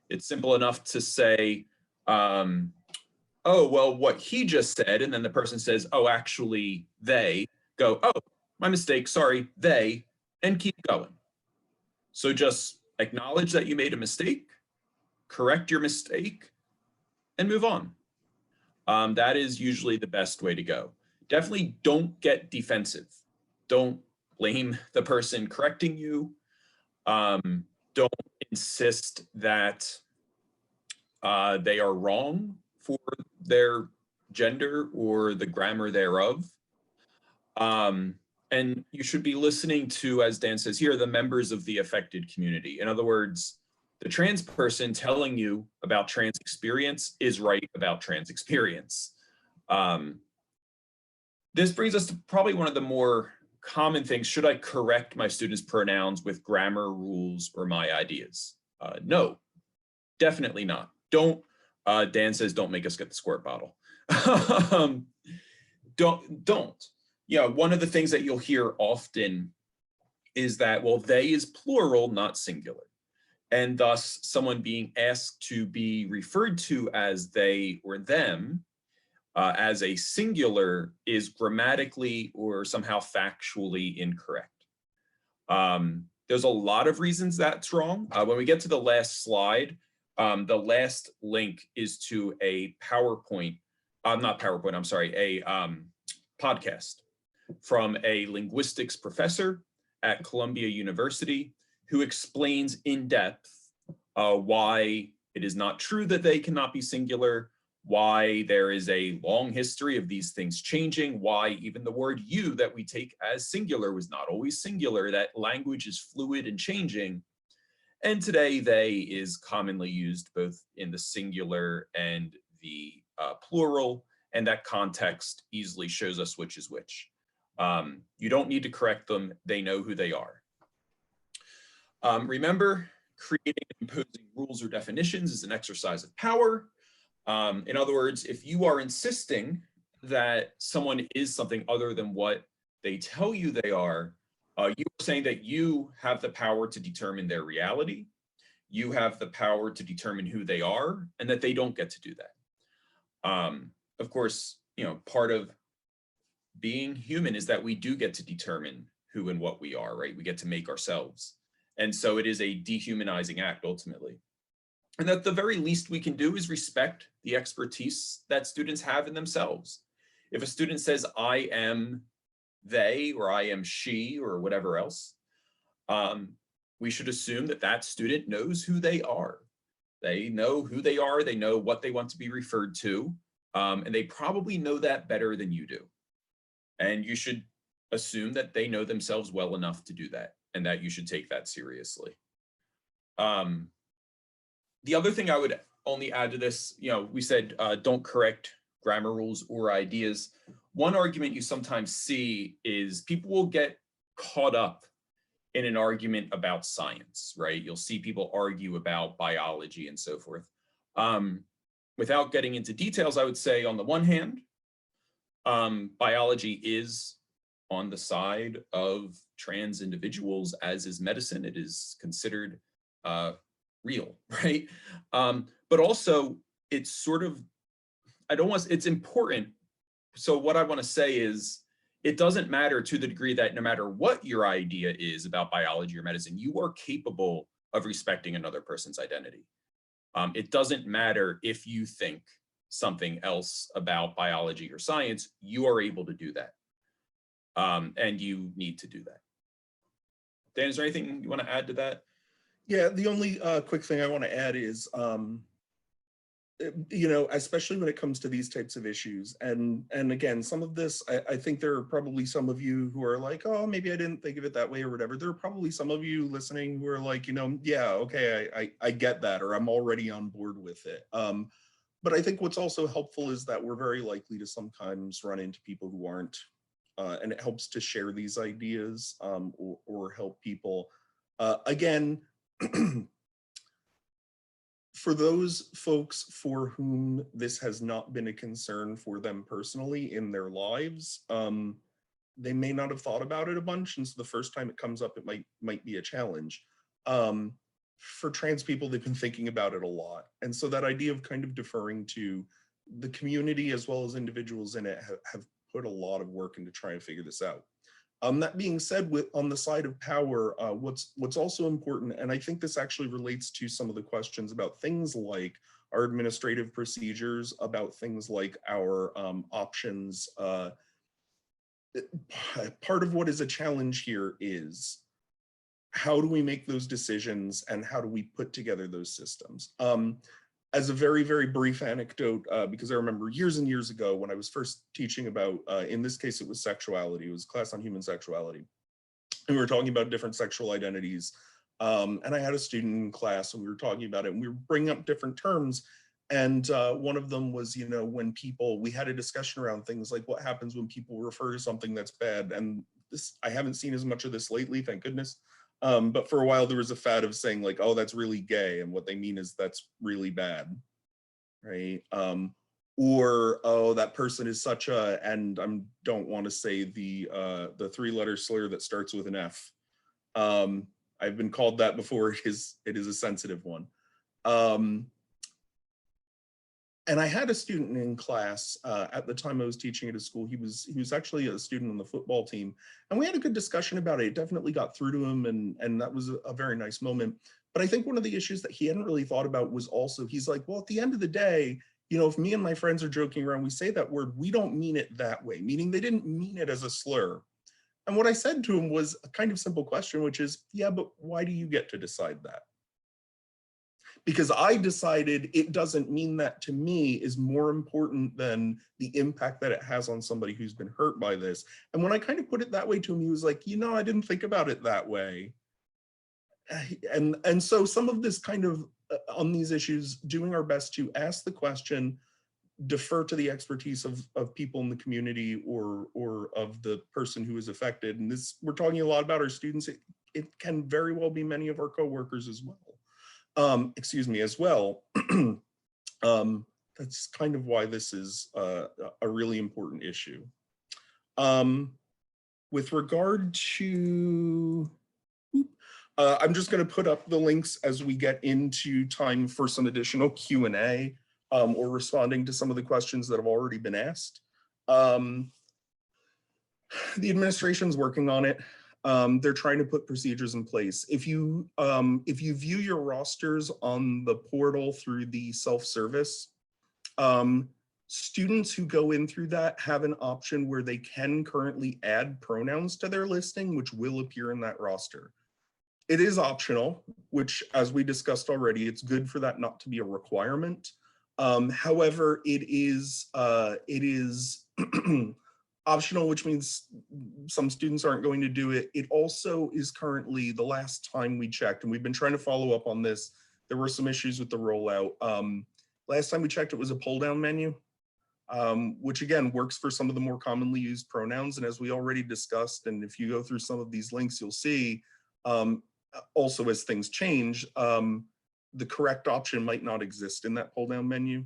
It's simple enough to say, oh, well, what he just said, and then the person says, oh, actually, they go, oh, my mistake, sorry, they, and keep going. So just acknowledge that you made a mistake, correct your mistake, and move on. That is usually the best way to go. Definitely don't get defensive. Don't blame the person correcting you. Don't insist that they are wrong for their gender or the grammar thereof. And you should be listening to, as Dan says here, the members of the affected community. In other words, the trans person telling you about trans experience is right about trans experience. This brings us to probably one of the more common things. Should I correct my students' pronouns with grammar rules or my ideas? No, definitely not. Don't, Dan says, don't make us get the squirt bottle. Don't. Yeah, one of the things that you'll hear often is that, well, they is plural, not singular. And thus someone being asked to be referred to as they or them as a singular is grammatically or somehow factually incorrect. There's a lot of reasons that's wrong. When we get to the last slide, the last link is to a PowerPoint, not PowerPoint, I'm sorry, a podcast from a linguistics professor at Columbia University who explains in depth why it is not true that they cannot be singular, why there is a long history of these things changing, why even the word you that we take as singular was not always singular, that language is fluid and changing. And today they is commonly used both in the singular and the plural, and that context easily shows us which is which. You don't need to correct them, they know who they are. Remember, creating and imposing rules or definitions is an exercise of power. In other words, if you are insisting that someone is something other than what they tell you they are, you are saying that you have the power to determine their reality, you have the power to determine who they are, and that they don't get to do that. Of course, part of being human is that we do get to determine who and what we are, right? We get to make ourselves. And so it is a dehumanizing act ultimately. And that the very least we can do is respect the expertise that students have in themselves. If a student says, I am they, or I am she, or whatever else, we should assume that that student knows who they are. They know who they are, they know what they want to be referred to, and they probably know that better than you do. And you should assume that they know themselves well enough to do that, and that you should take that seriously. The other thing I would only add to this, we said don't correct grammar rules or ideas. One argument you sometimes see is people will get caught up in an argument about science, right? You'll see people argue about biology and so forth. Without getting into details, I would say on the one hand, biology is on the side of trans individuals, as is medicine. It is considered real, right? But also it's sort of, it's important. So what I want to say is it doesn't matter to the degree that no matter what your idea is about biology or medicine, you are capable of respecting another person's identity. It doesn't matter if you think something else about biology or science, you are able to do that. And you need to do that. Dan, is there anything you want to add to that? Yeah, the only quick thing I want to add is, especially when it comes to these types of issues, and again, some of this, I think there are probably some of you who are like, oh, maybe I didn't think of it that way or whatever. There are probably some of you listening who are like, yeah, okay, I get that, or I'm already on board with it. But I think what's also helpful is that we're very likely to sometimes run into people who aren't, and it helps to share these ideas or help people. Again, for those folks for whom this has not been a concern for them personally in their lives, they may not have thought about it a bunch, and so the first time it comes up, it might be a challenge. For trans people, they've been thinking about it a lot, and so that idea of kind of deferring to the community as well as individuals in it have put a lot of work into trying to figure this out. That being said, on the side of power, what's also important, and I think this actually relates to some of the questions about things like our administrative procedures, about things like our options. Part of what is a challenge here is how do we make those decisions and how do we put together those systems? As a very, very brief anecdote, because I remember years and years ago when I was first teaching about, in this case, it was sexuality. It was a class on human sexuality. And we were talking about different sexual identities. And I had a student in class and we were talking about it and we were bringing up different terms. And one of them was, when we had a discussion around things like what happens when people refer to something that's bad. And this, I haven't seen as much of this lately, thank goodness. But for a while there was a fad of saying like, oh, that's really gay. And what they mean is that's really bad, right? Or, oh, that person is such a, and I don't want to say the 3-letter slur that starts with an F. I've been called that before. It is a sensitive one. And I had a student in class at the time I was teaching at a school. He was actually a student on the football team, and we had a good discussion about it. It definitely got through to him, and that was a very nice moment. But I think one of the issues that he hadn't really thought about was also, he's like, well, at the end of the day, if me and my friends are joking around, we say that word, we don't mean it that way, meaning they didn't mean it as a slur. And what I said to him was a kind of simple question, which is, yeah, but why do you get to decide that? because I decided it doesn't mean that to me is more important than the impact that it has on somebody who's been hurt by this. And when I kind of put it that way to him, he was like, you know, I didn't think about it that way. And so some of this kind of on these issues, doing our best to ask the question, defer to the expertise of people in the community or of the person who is affected. And this, we're talking a lot about our students. It can very well be many of our coworkers as well. Excuse me, as well. That's kind of why this is a really important issue. With regard to, I'm just going to put up the links as we get into time for some additional Q&A or responding to some of the questions that have already been asked. The administration's working on it. They're trying to put procedures in place. If you view your rosters on the portal through the self-service, students who go in through that have an option where they can currently add pronouns to their listing, which will appear in that roster. It is optional, which, as we discussed already, it's good for that not to be a requirement. However, it is optional, which means some students aren't going to do it. It also is currently, the last time we checked, and we've been trying to follow up on this, there were some issues with the rollout. Last time we checked, it was a pull-down menu, which again works for some of the more commonly used pronouns. And as we already discussed, and if you go through some of these links, you'll see also as things change, the correct option might not exist in that pull-down menu.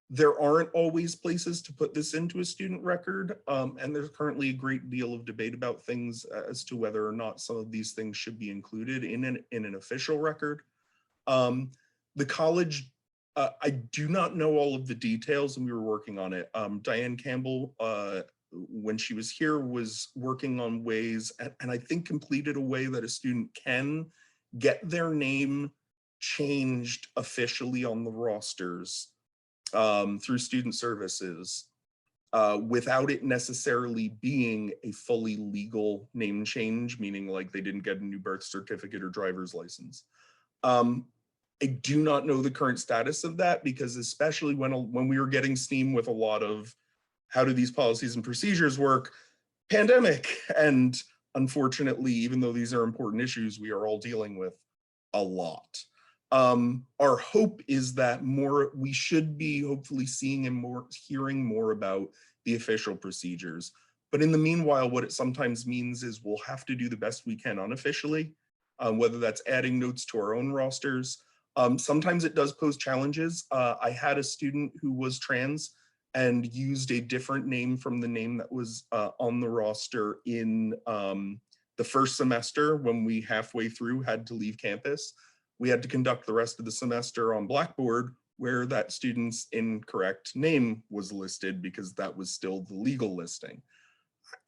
There aren't always places to put this into a student record, and there's currently a great deal of debate about things as to whether or not some of these things should be included in an official record. The college, I do not know all of the details, and we were working on it. Diane Campbell, when she was here, was working on ways, and I think completed a way that a student can get their name changed officially on the rosters through student services without it necessarily being a fully legal name change, meaning like they didn't get a new birth certificate or driver's license. I do not know the current status of that, because especially when we were getting steam with a lot of how do these policies and procedures work, pandemic, and unfortunately, even though these are important issues, we are all dealing with a lot. Our hope is that we should be hopefully seeing and hearing more about the official procedures. But in the meanwhile, what it sometimes means is we'll have to do the best we can unofficially, whether that's adding notes to our own rosters. Sometimes it does pose challenges. I had a student who was trans and used a different name from the name that was on the roster in the first semester when we halfway through had to leave campus. We had to conduct the rest of the semester on Blackboard where that student's incorrect name was listed because that was still the legal listing.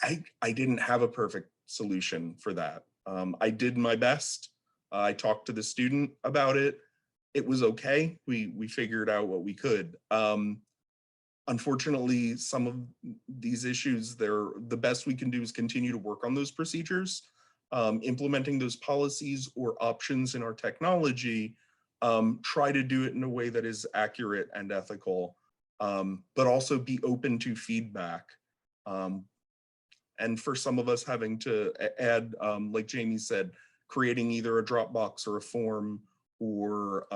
I didn't have a perfect solution for that. I did my best. I talked to the student about it. It was okay. We figured out what we could. Unfortunately, some of these issues, the best we can do is continue to work on those procedures, implementing those policies or options in our technology, try to do it in a way that is accurate and ethical, but also be open to feedback. And for some of us having to add, like Jamie said, creating either a Dropbox or a form, or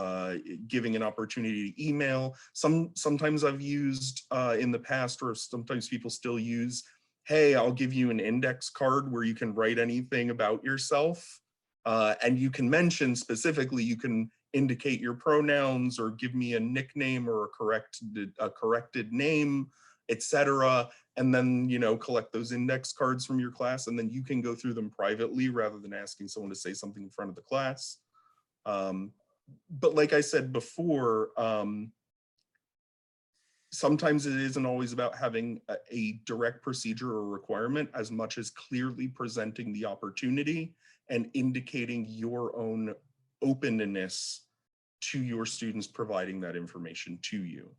giving an opportunity to email. Sometimes I've used in the past, or sometimes people still use, hey, I'll give you an index card where you can write anything about yourself. And you can mention specifically, you can indicate your pronouns or give me a nickname or a corrected name, etc. And then, collect those index cards from your class, and then you can go through them privately rather than asking someone to say something in front of the class. But like I said before, sometimes it isn't always about having a direct procedure or requirement as much as clearly presenting the opportunity and indicating your own openness to your students providing that information to you.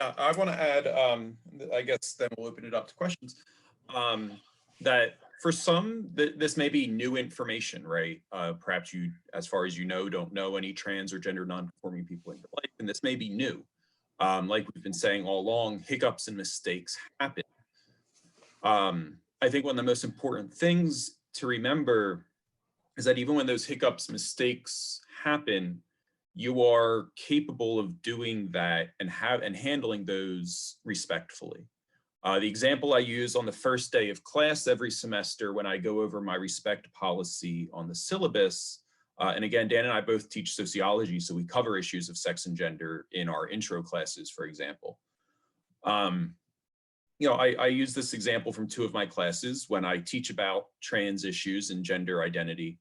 I want to add, I guess then we'll open it up to questions, that For some, this may be new information, right? Perhaps you, as far as you know, don't know any trans or gender non-conforming people in your life, and this may be new. Like we've been saying all along, hiccups and mistakes happen. I think one of the most important things to remember is that even when those hiccups, mistakes happen, you are capable of doing that and handling those respectfully. The example I use on the first day of class every semester when I go over my respect policy on the syllabus, and again, Dan and I both teach sociology, so we cover issues of sex and gender in our intro classes, for example. I use this example from two of my classes when I teach about trans issues and gender identity.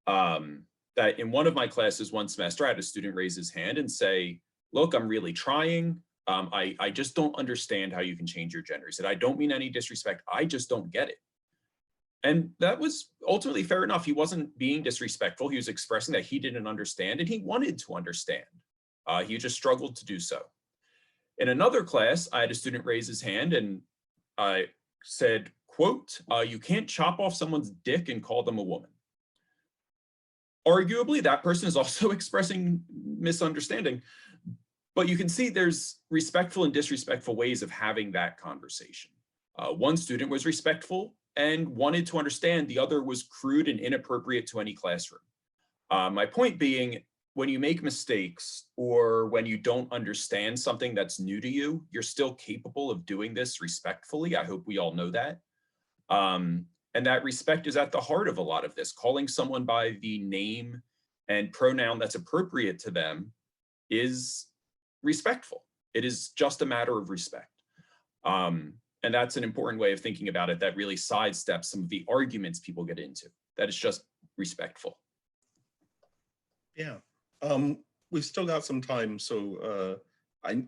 That in one of my classes one semester, I had a student raise his hand and say, look, I'm really trying. I just don't understand how you can change your gender. He said, I don't mean any disrespect. I just don't get it. And that was ultimately fair enough. He wasn't being disrespectful. He was expressing that he didn't understand and he wanted to understand. He just struggled to do so. In another class, I had a student raise his hand and I said, quote, you can't chop off someone's dick and call them a woman. Arguably, that person is also expressing misunderstanding. But you can see there's respectful and disrespectful ways of having that conversation. One student was respectful and wanted to understand. The other was crude and inappropriate to any classroom. My point being, when you make mistakes or when you don't understand something that's new to you, you're still capable of doing this respectfully. I hope we all know that. And that respect is at the heart of a lot of this. Calling someone by the name and pronoun that's appropriate to them is respectful. It is just a matter of respect. And that's an important way of thinking about it that really sidesteps some of the arguments people get into. That is just respectful. Yeah, we've still got some time, so I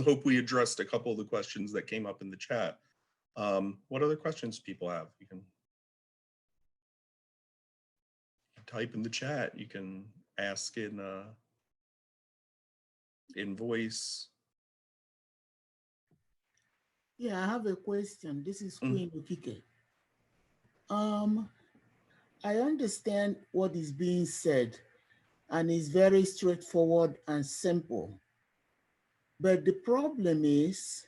hope we addressed a couple of the questions that came up in the chat. What other questions people have? You can type in the chat. You can ask in voice. Yeah, I have a question. This is Queen Okike. I understand what is being said, and it's very straightforward and simple. But the problem is,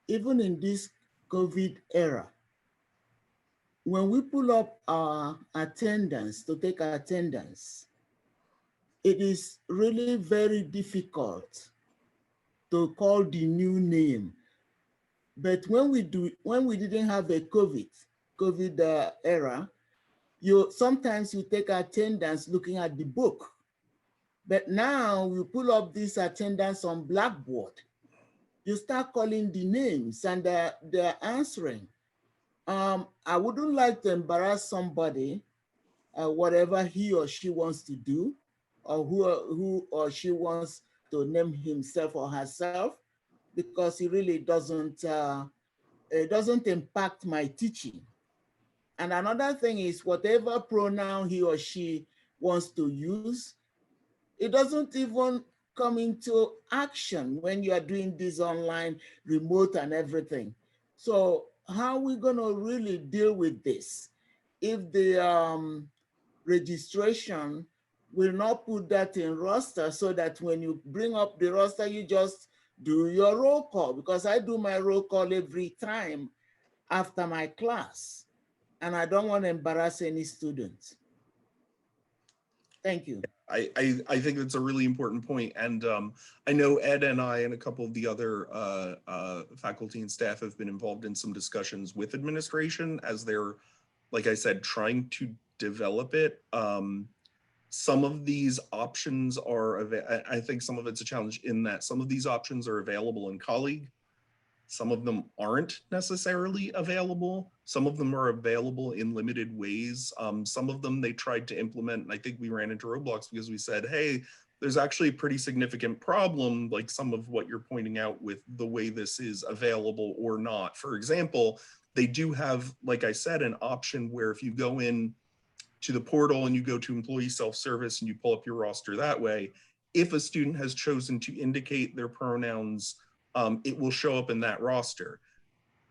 even in this COVID era, when we pull up our attendance to take our attendance, it is really very difficult to call the new name. But when we didn't have a COVID era, sometimes you take attendance looking at the book. But now we pull up this attendance on Blackboard. You start calling the names and they're answering. I wouldn't like to embarrass somebody, whatever he or she wants to do, or who or she wants to name himself or herself, because it really doesn't impact my teaching. And another thing is, whatever pronoun he or she wants to use, it doesn't even come into action when you are doing this online, remote and everything. So how are we gonna really deal with this if the registration will not put that in roster, so that when you bring up the roster, you just do your roll call? Because I do my roll call every time after my class, and I don't want to embarrass any students. Thank you. I think that's a really important point. And I know Ed and I and a couple of the other faculty and staff have been involved in some discussions with administration as they're, like I said, trying to develop it. Some of these options are, I think some of it's a challenge in that some of these options are available in Colleague. Some of them aren't necessarily available. Some of them are available in limited ways. Some of them they tried to implement, and I think we ran into roadblocks because we said, hey, there's actually a pretty significant problem, like some of what you're pointing out with the way this is available or not. For example, they do have, like I said, an option where if you go in to the portal and you go to employee self-service and you pull up your roster that way, if a student has chosen to indicate their pronouns, it will show up in that roster.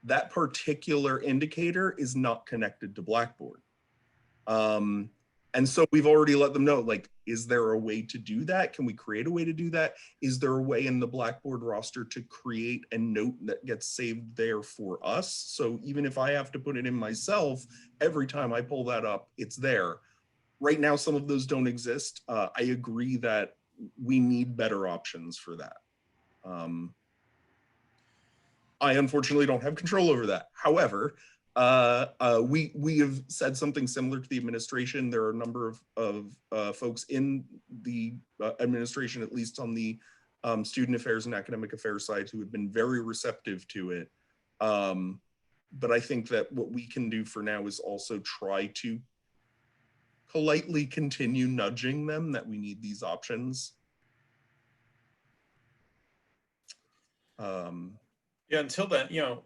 that particular indicator is not connected to Blackboard. And so we've already let them know, like, is there a way to do that? Can we create a way to do that? Is there a way in the Blackboard roster to create a note that gets saved there for us? So even if I have to put it in myself, every time I pull that up, it's there. Right now, some of those don't exist. I agree that we need better options for that. I unfortunately don't have control over that. However, we have said something similar to the administration. There are a number of folks in the administration, at least on the student affairs and academic affairs side, who have been very receptive to it. But I think that what we can do for now is also try to politely continue nudging them that we need these options. Yeah, until then, you know,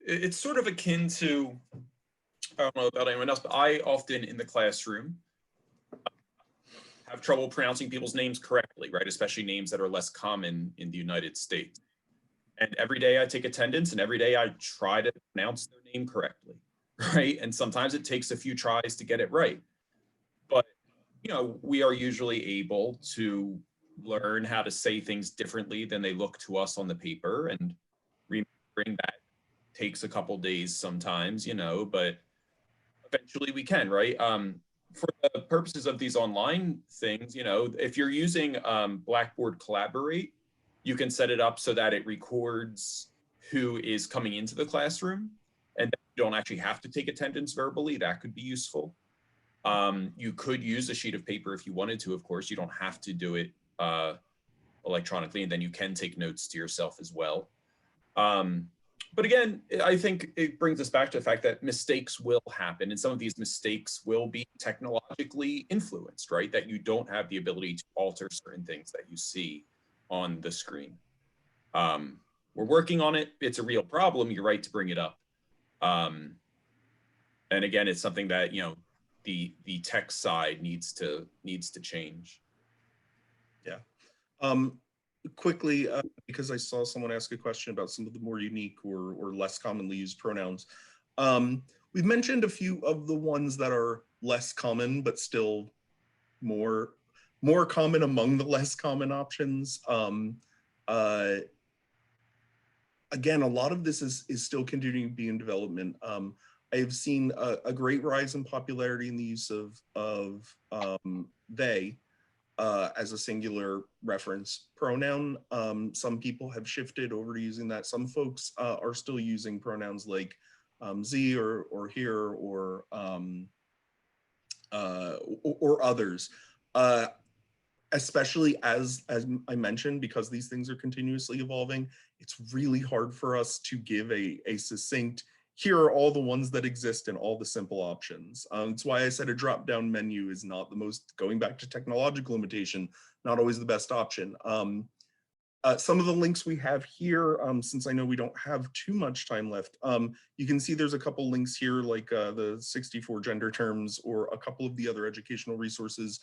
it's sort of akin to, I don't know about anyone else, but I often in the classroom have trouble pronouncing people's names correctly, right? Especially names that are less common in the United States. And every day I take attendance and every day I try to pronounce their name correctly, right? And sometimes it takes a few tries to get it right. But, you know, we are usually able to learn how to say things differently than they look to us on the paper, and remembering that takes a couple days sometimes, you know, but eventually we can, right? For the purposes of these online things, you know, if you're using Blackboard Collaborate, you can set it up so that it records who is coming into the classroom, and you don't actually have to take attendance verbally. That could be useful. You could use a sheet of paper if you wanted to, of course. You don't have to do it electronically, and then you can take notes to yourself as well. But again, I think it brings us back to the fact that mistakes will happen, and some of these mistakes will be technologically influenced, right? That you don't have the ability to alter certain things that you see on the screen. We're working on it. It's a real problem. You're right to bring it up. And again, it's something that, you know, the tech side needs to change. Yeah. Quickly, because I saw someone ask a question about some of the more unique or less commonly used pronouns. We've mentioned a few of the ones that are less common, but still more common among the less common options. Again, a lot of this is still continuing to be in development. I have seen a great rise in popularity in the use of they as a singular reference pronoun. Some people have shifted over to using that. Some folks are still using pronouns like Z or here or others. Especially as I mentioned, because these things are continuously evolving, it's really hard for us to give a succinct, here are all the ones that exist and all the simple options. That's why I said a drop-down menu is not the most, going back to technological limitation, not always the best option. Some of the links we have here, since I know we don't have too much time left, you can see there's a couple links here, like the 64 gender terms or a couple of the other educational resources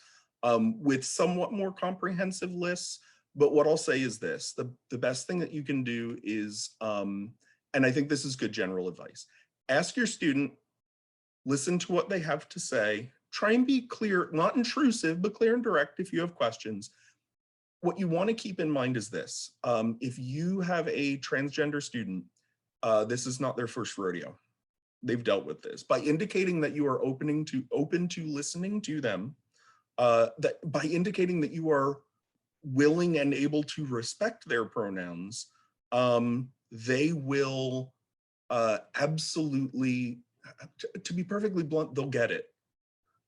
with somewhat more comprehensive lists. But what I'll say is this, the best thing that you can do is, and I think this is good general advice, ask your student, listen to what they have to say, try and be clear, not intrusive, but clear and direct if you have questions. What you want to keep in mind is this, if you have a transgender student, this is not their first rodeo. They've dealt with this. By indicating that you are open to listening to them, that by indicating that you are willing and able to respect their pronouns, they will absolutely, to be perfectly blunt, they'll get it.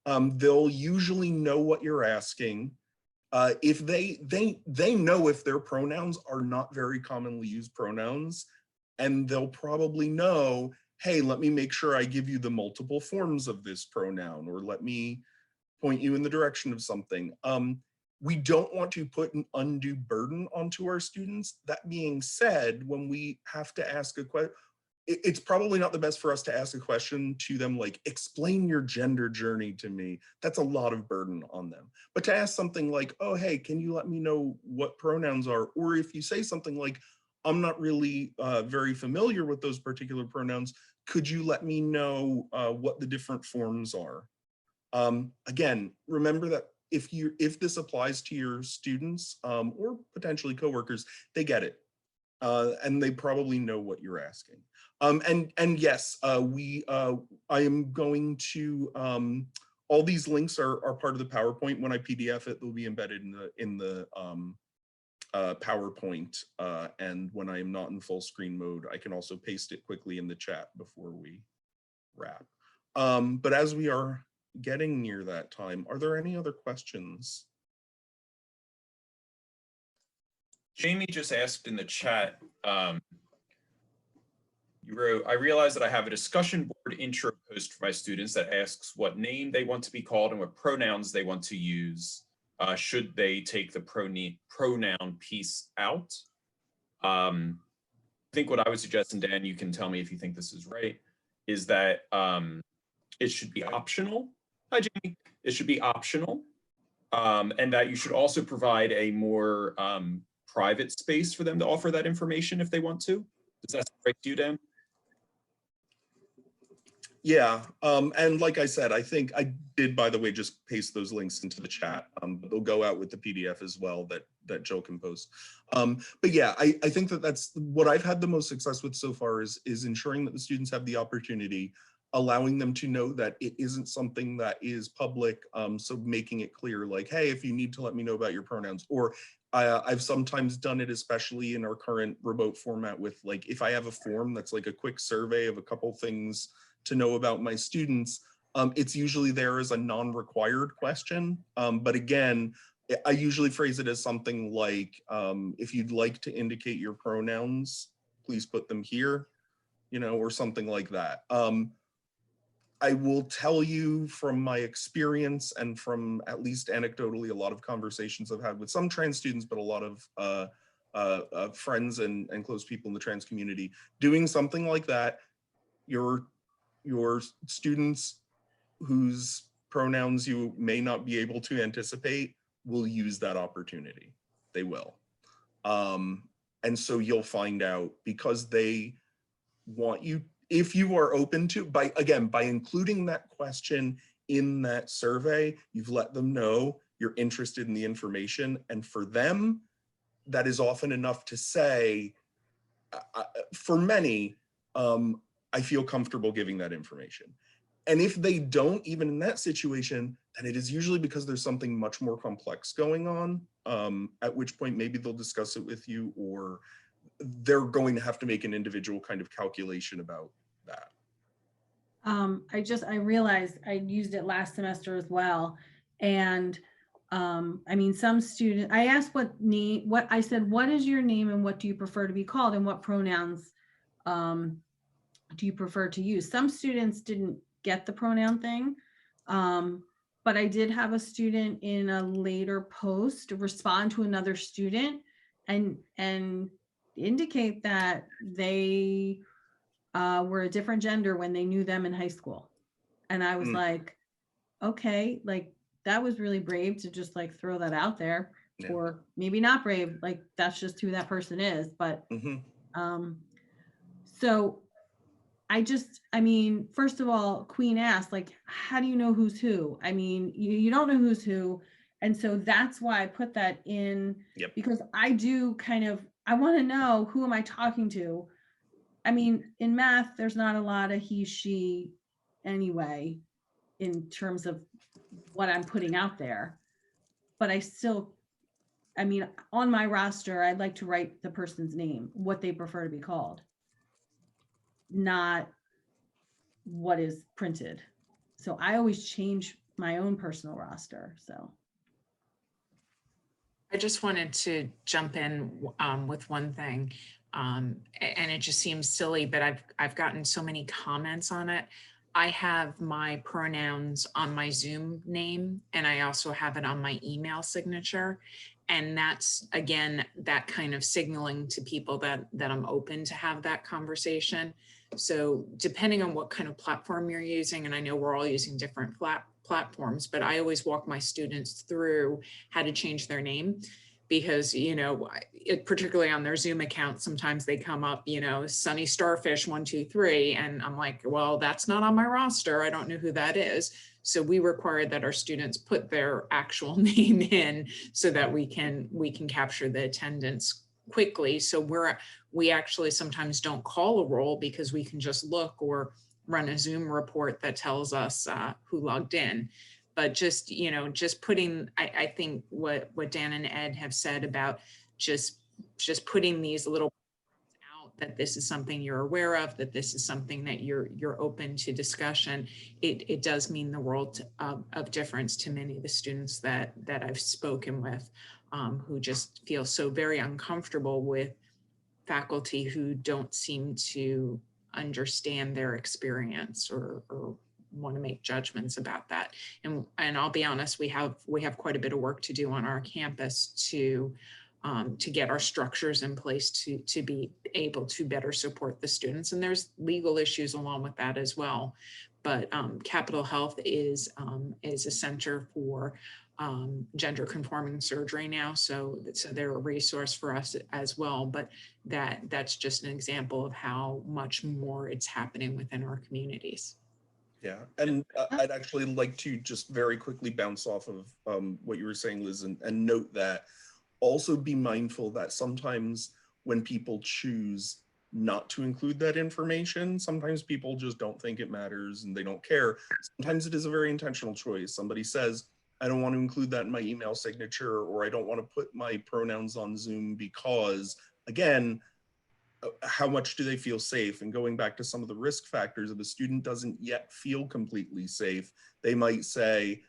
They'll usually know what you're asking. If they know if their pronouns are not very commonly used pronouns, and they'll probably know, hey, let me make sure I give you the multiple forms of this pronoun, or let me point you in the direction of something. We don't want to put an undue burden onto our students. That being said, when we have to ask a question, it's probably not the best for us to ask a question to them like, explain your gender journey to me. That's a lot of burden on them. But to ask something like, oh, hey, can you let me know what pronouns are? Or if you say something like, I'm not really very familiar with those particular pronouns. Could you let me know what the different forms are? Again, remember that if this applies to your students or potentially coworkers, they get it. And they probably know what you're asking. And yes, I am going to, all these links are part of the PowerPoint. When I PDF it, they'll be embedded in the PowerPoint. And when I am not in full screen mode, I can also paste it quickly in the chat before we wrap. But as we are getting near that time, are there any other questions? Jamie just asked in the chat, you wrote, I realize that I have a discussion board intro post for my students that asks what name they want to be called and what pronouns they want to use. Should they take the pronoun piece out? I think what I would suggest, and Dan, you can tell me if you think this is right, is that it should be optional. Hi, Jamie. It should be optional, and that you should also provide a more private space for them to offer that information if they want to. Does that sound right to you, Dan? Yeah, and like I said, I think I did, by the way, just paste those links into the chat. But they'll go out with the PDF as well that Jill can post. But yeah, I think that's what I've had the most success with so far is ensuring that the students have the opportunity, allowing them to know that it isn't something that is public. So making it clear, like, hey, if you need to let me know about your pronouns, or I've sometimes done it, especially in our current remote format, with like, if I have a form that's like a quick survey of a couple things to know about my students, it's usually there as a non-required question. But again, I usually phrase it as something like, if you'd like to indicate your pronouns, please put them here, you know, or something like that. I will tell you from my experience and from at least anecdotally a lot of conversations I've had with some trans students, but a lot of friends and close people in the trans community, doing something like that, your students whose pronouns you may not be able to anticipate will use that opportunity. They will. And so you'll find out, because they want you, if you are open to, by including that question in that survey, you've let them know you're interested in the information. And for them, that is often enough to say, for many, I feel comfortable giving that information. And if they don't, even in that situation, then it is usually because there's something much more complex going on, at which point maybe they'll discuss it with you, or they're going to have to make an individual kind of calculation about that. I realized I used it last semester as well. And I mean, some students, I asked I said, what is your name and what do you prefer to be called, and what pronouns do you prefer to use? Some students didn't get the pronoun thing, but I did have a student in a later post respond to another student and indicate that they were a different gender when they knew them in high school. And I was like, okay, like that was really brave to just like throw that out there. Yeah. Or maybe not brave, like that's just who that person is. But so I mean, first of all, Queen asked, like, how do you know who's who? I mean, you don't know who's who. And so that's why I put that in, because I do kind of, I want to know, who am I talking to? I mean, in math, there's not a lot of he, she anyway, in terms of what I'm putting out there. But I still, I mean, on my roster, I'd like to write the person's name, what they prefer to be called, not what is printed. So I always change my own personal roster. So I just wanted to jump in with one thing, and it just seems silly, but I've gotten so many comments on it. I have my pronouns on my Zoom name, and I also have it on my email signature. And that's, again, that kind of signaling to people that I'm open to have that conversation. So depending on what kind of platform you're using, and I know we're all using different platforms, but I always walk my students through how to change their name, because, you know, particularly on their Zoom account, sometimes they come up, you know, Sunny Starfish 123, and I'm like, well, that's not on my roster. I don't know who that is. So we require that our students put their actual name in so that we can capture the attendance quickly. So we actually sometimes don't call a roll because we can just look or run a Zoom report that tells us who logged in. But just, you know, just putting, I think what Dan and Ed have said about just putting these little out, that this is something you're aware of, that this is something that you're open to discussion, it does mean the world of difference to many of the students that I've spoken with, who just feel so very uncomfortable with faculty who don't seem to understand their experience or want to make judgments about that. And I'll be honest, we have quite a bit of work to do on our campus to get our structures in place to be able to better support the students. And there's legal issues along with that as well. But Capitol Health is a center for gender conforming surgery now. So they're a resource for us as well. But that's just an example of how much more it's happening within our communities. Yeah, and I'd actually like to just very quickly bounce off of what you were saying, Liz, and note that also be mindful that sometimes when people choose not to include that information, sometimes people just don't think it matters and they don't care. Sometimes it is a very intentional choice. Somebody says, I don't want to include that in my email signature, or I don't want to put my pronouns on Zoom because, again, how much do they feel safe? And going back to some of the risk factors, if a student doesn't yet feel completely safe, they might say,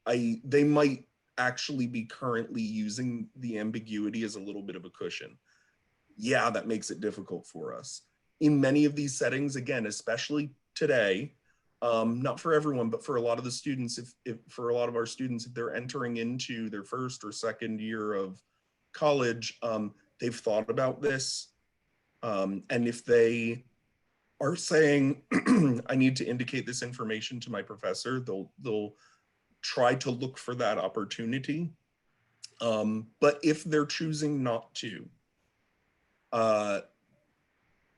they might actually be currently using the ambiguity as a little bit of a cushion. Yeah, that makes it difficult for us. In many of these settings, again, especially today, not for everyone, but for a lot of the students, for a lot of our students, if they're entering into their first or second year of college, they've thought about this. And if they are saying, I need to indicate this information to my professor, they'll try to look for that opportunity. But if they're choosing not to,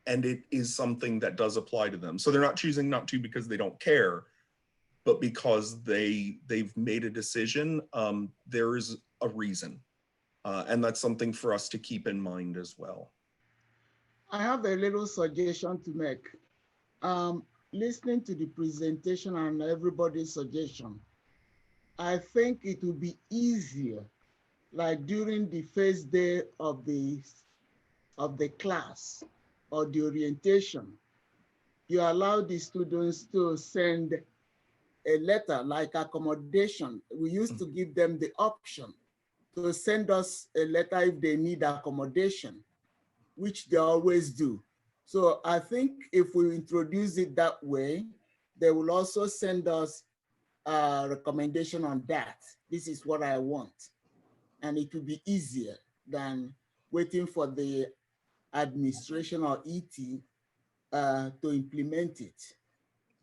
and it is something that does apply to them, so they're not choosing not to because they don't care, but because they've made a decision, there is a reason. And that's something for us to keep in mind as well. I have a little suggestion to make. Listening to the presentation and everybody's suggestion, I think it will be easier, like during the first day of the class or the orientation, you allow the students to send a letter like accommodation. We used to give them the option to send us a letter if they need accommodation, which they always do. So I think if we introduce it that way, they will also send us a recommendation on that. This is what I want. And it will be easier than waiting for the administration or ET to implement it.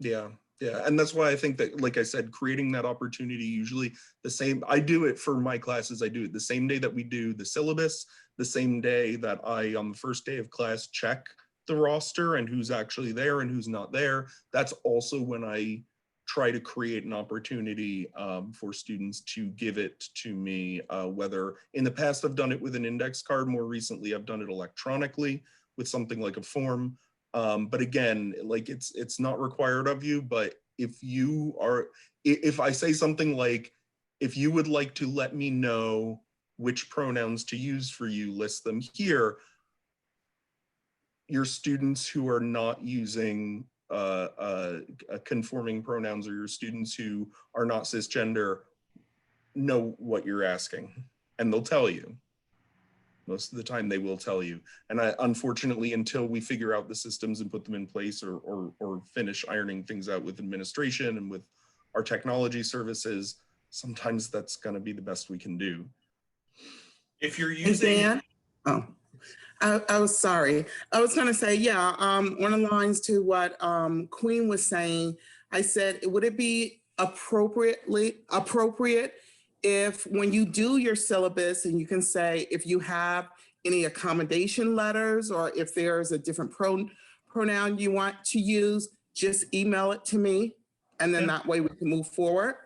Yeah, yeah. And that's why I think that, like I said, creating that opportunity, usually the same, I do it for my classes, I do it the same day that we do the syllabus, the same day that I, on the first day of class, check the roster and who's actually there and who's not there. That's also when I try to create an opportunity for students to give it to me, whether in the past I've done it with an index card, more recently I've done it electronically with something like a form. But again, like it's not required of you, but if I say something like, if you would like to let me know which pronouns to use for you, list them here, your students who are not using conforming pronouns, or your students who are not cisgender, know what you're asking, and they'll tell you. Most of the time they will tell you. And unfortunately, until we figure out the systems and put them in place, or finish ironing things out with administration and with our technology services, sometimes that's gonna be the best we can do. If you're using— Dan? Oh, I was sorry. I was gonna say, yeah, on the lines to what Queen was saying, I said, would it be appropriate if when you do your syllabus and you can say if you have any accommodation letters or if there's a different pronoun you want to use, just email it to me. And then Yeah. that way we can move forward.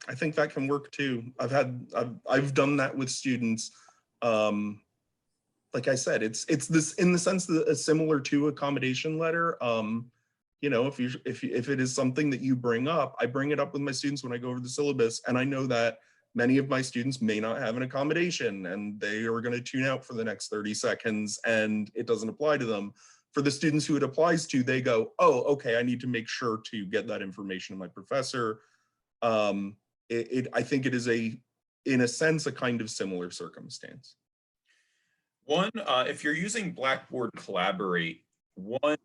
I think that can work too. I've done that with students. Like I said, it's this in the sense that similar to accommodation letter. You know, if it is something that you bring up, I bring it up with my students when I go over the syllabus, and I know that many of my students may not have an accommodation and they are going to tune out for the next 30 seconds and it doesn't apply to them. For the students who it applies to, they go, oh, okay, I need to make sure to get that information to my professor. I think it is in a sense, a kind of similar circumstance. One, if you're using Blackboard Collaborate, one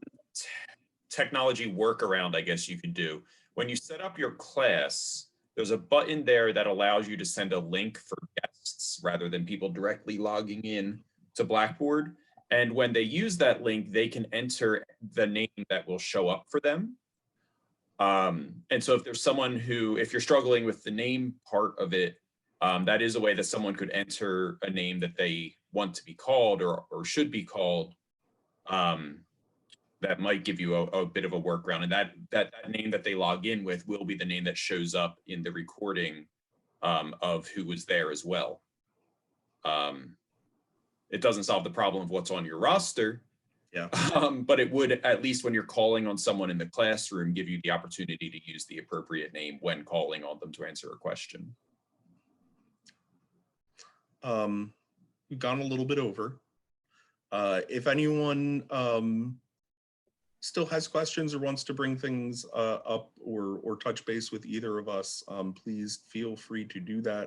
technology workaround, I guess you could do, when you set up your class, there's a button there that allows you to send a link for guests rather than people directly logging in to Blackboard. And when they use that link, they can enter the name that will show up for them. And so if there's someone who, if you're struggling with the name part of it, that is a way that someone could enter a name that they want to be called or should be called. That might give you a bit of a workaround, and that name that they log in with will be the name that shows up in the recording of who was there as well. It doesn't solve the problem of what's on your roster, Yeah. But it would, at least when you're calling on someone in the classroom, give you the opportunity to use the appropriate name when calling on them to answer a question. We've gone a little bit over. If anyone still has questions or wants to bring things up or touch base with either of us, please feel free to do that.